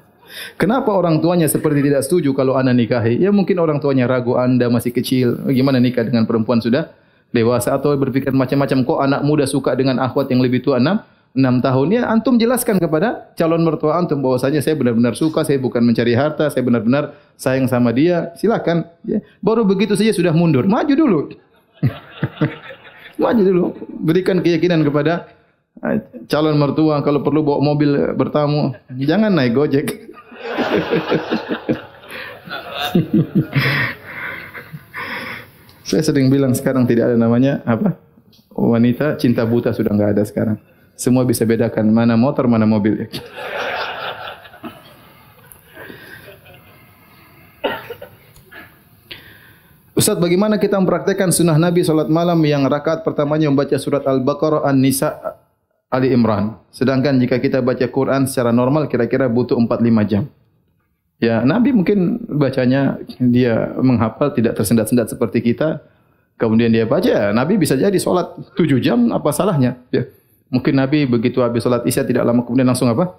Kenapa orang tuanya seperti tidak setuju kalau anak nikahi? Ya mungkin orang tuanya ragu Anda masih kecil. Bagaimana nikah dengan perempuan sudah dewasa, atau berpikir macam-macam, kok anak muda suka dengan akhwat yang lebih tua 6 tahun. Ya antum jelaskan kepada calon mertua antum bahwasanya saya benar-benar suka, saya bukan mencari harta, saya benar-benar sayang sama dia. Silakan. Ya. Baru begitu saja sudah mundur. Maju dulu. Maju dulu. Berikan keyakinan kepada calon mertua, kalau perlu bawa mobil bertamu, jangan naik Gojek. Saya sering bilang sekarang tidak ada namanya apa? Wanita cinta buta, sudah enggak ada sekarang. Semua bisa bedakan mana motor, mana mobil. Ustaz, bagaimana kita mempraktekkan sunnah Nabi salat malam yang rakaat pertamanya membaca surat Al-Baqarah, An-Nisa, Ali Imran. Sedangkan jika kita baca Quran secara normal kira-kira butuh 4-5 jam. Ya, Nabi mungkin bacanya dia menghafal, tidak tersendat-sendat seperti kita. Kemudian dia baca, Nabi bisa jadi solat 7 jam, apa salahnya? Ya. Mungkin Nabi begitu habis solat Isya tidak lama kemudian langsung apa?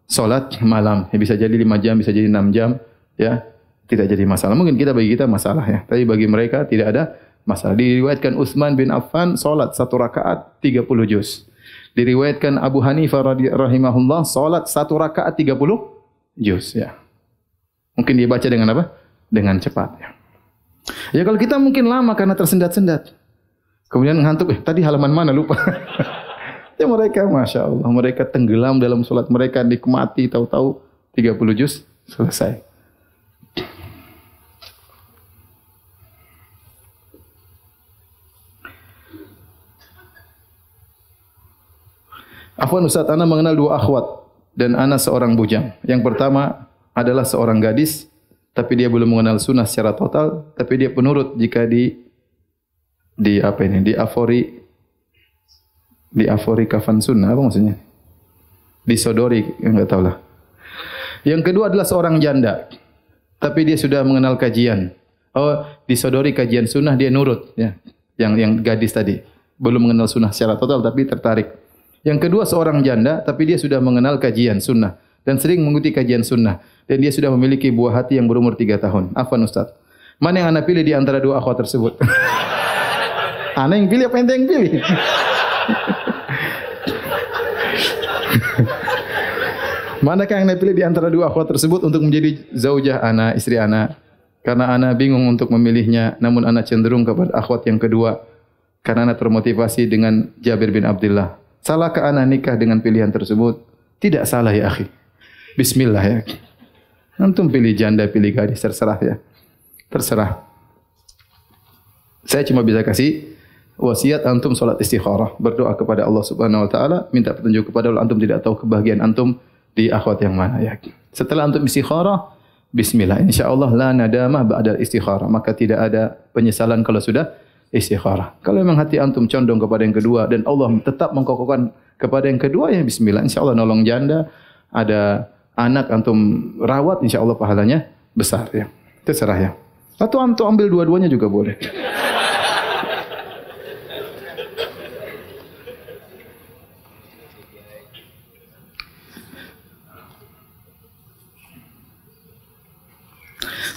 Solat malam. Ya, bisa jadi 5 jam, bisa jadi 6 jam. Ya, tidak jadi masalah. Mungkin bagi kita masalah ya. Tapi bagi mereka tidak ada masalah. Diriwayatkan Utsman bin Affan solat 1 rakaat 30 juz. Diriwayatkan Abu Hanifah rahimahullah salat 1 rakaat 30 juz ya. Mungkin dia baca dengan apa? Dengan cepat ya. Ya kalau kita mungkin lama karena tersendat-sendat. Kemudian ngantuk, tadi halaman mana lupa. Ya mereka Masya Allah, mereka tenggelam dalam salat mereka, nikmati, tahu-tahu 30 juz selesai. Afwan Ustaz, ana mengenal 2 akhwat dan ana seorang bujang. Yang pertama adalah seorang gadis, tapi dia belum mengenal sunnah secara total, tapi dia penurut jika diafori kafan sunnah, apa maksudnya? Disodori, enggak tahu lah. Yang kedua adalah seorang janda, tapi dia sudah mengenal kajian. Oh, disodori kajian sunnah, dia nurut ya. Yang gadis tadi belum mengenal sunnah secara total tapi tertarik. Yang kedua seorang janda, tapi dia sudah mengenal kajian sunnah dan sering mengikuti kajian sunnah, dan dia sudah memiliki buah hati yang berumur 3 tahun. Afwan Ustaz, mana yang anda pilih di antara 2 akhwat tersebut? Ana yang pilih apa ente yang pilih? Manakah yang anda pilih di antara 2 akhwat tersebut untuk menjadi zaujah ana, istri ana? Karena ana bingung untuk memilihnya, namun ana cenderung kepada akhwat yang kedua karena ana termotivasi dengan Jabir bin Abdullah. Salahkah ana nikah dengan pilihan tersebut? Tidak salah ya akhi. Bismillah ya. Antum pilih janda, pilih gadis, terserah ya. Terserah. Saya cuma bisa kasih wasiat antum salat istikharah, berdoa kepada Allah Subhanahu wa taala, minta petunjuk kepada Allah. Antum tidak tahu kebahagiaan antum di akhwat yang mana ya. Setelah antum istikharah, bismillah, insyaallah la nadamah ba'da istikharah, maka tidak ada penyesalan kalau sudah istikharah. Kalau memang hati antum condong kepada yang kedua dan Allah tetap mengkokohkan kepada yang kedua, ya bismillah, insyaallah nolong janda, ada anak antum rawat, insya Allah pahalanya besar ya. Terserah ya. Atau antum ambil dua-duanya juga boleh.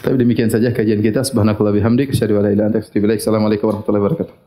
Tapi demikian saja kajian kita. Subhanallahi wa bihamdihi, asyhadu an la ilaha illa anta, astaghfiruka wa atubu ilaik. Assalamualaikum warahmatullahi wabarakatuh.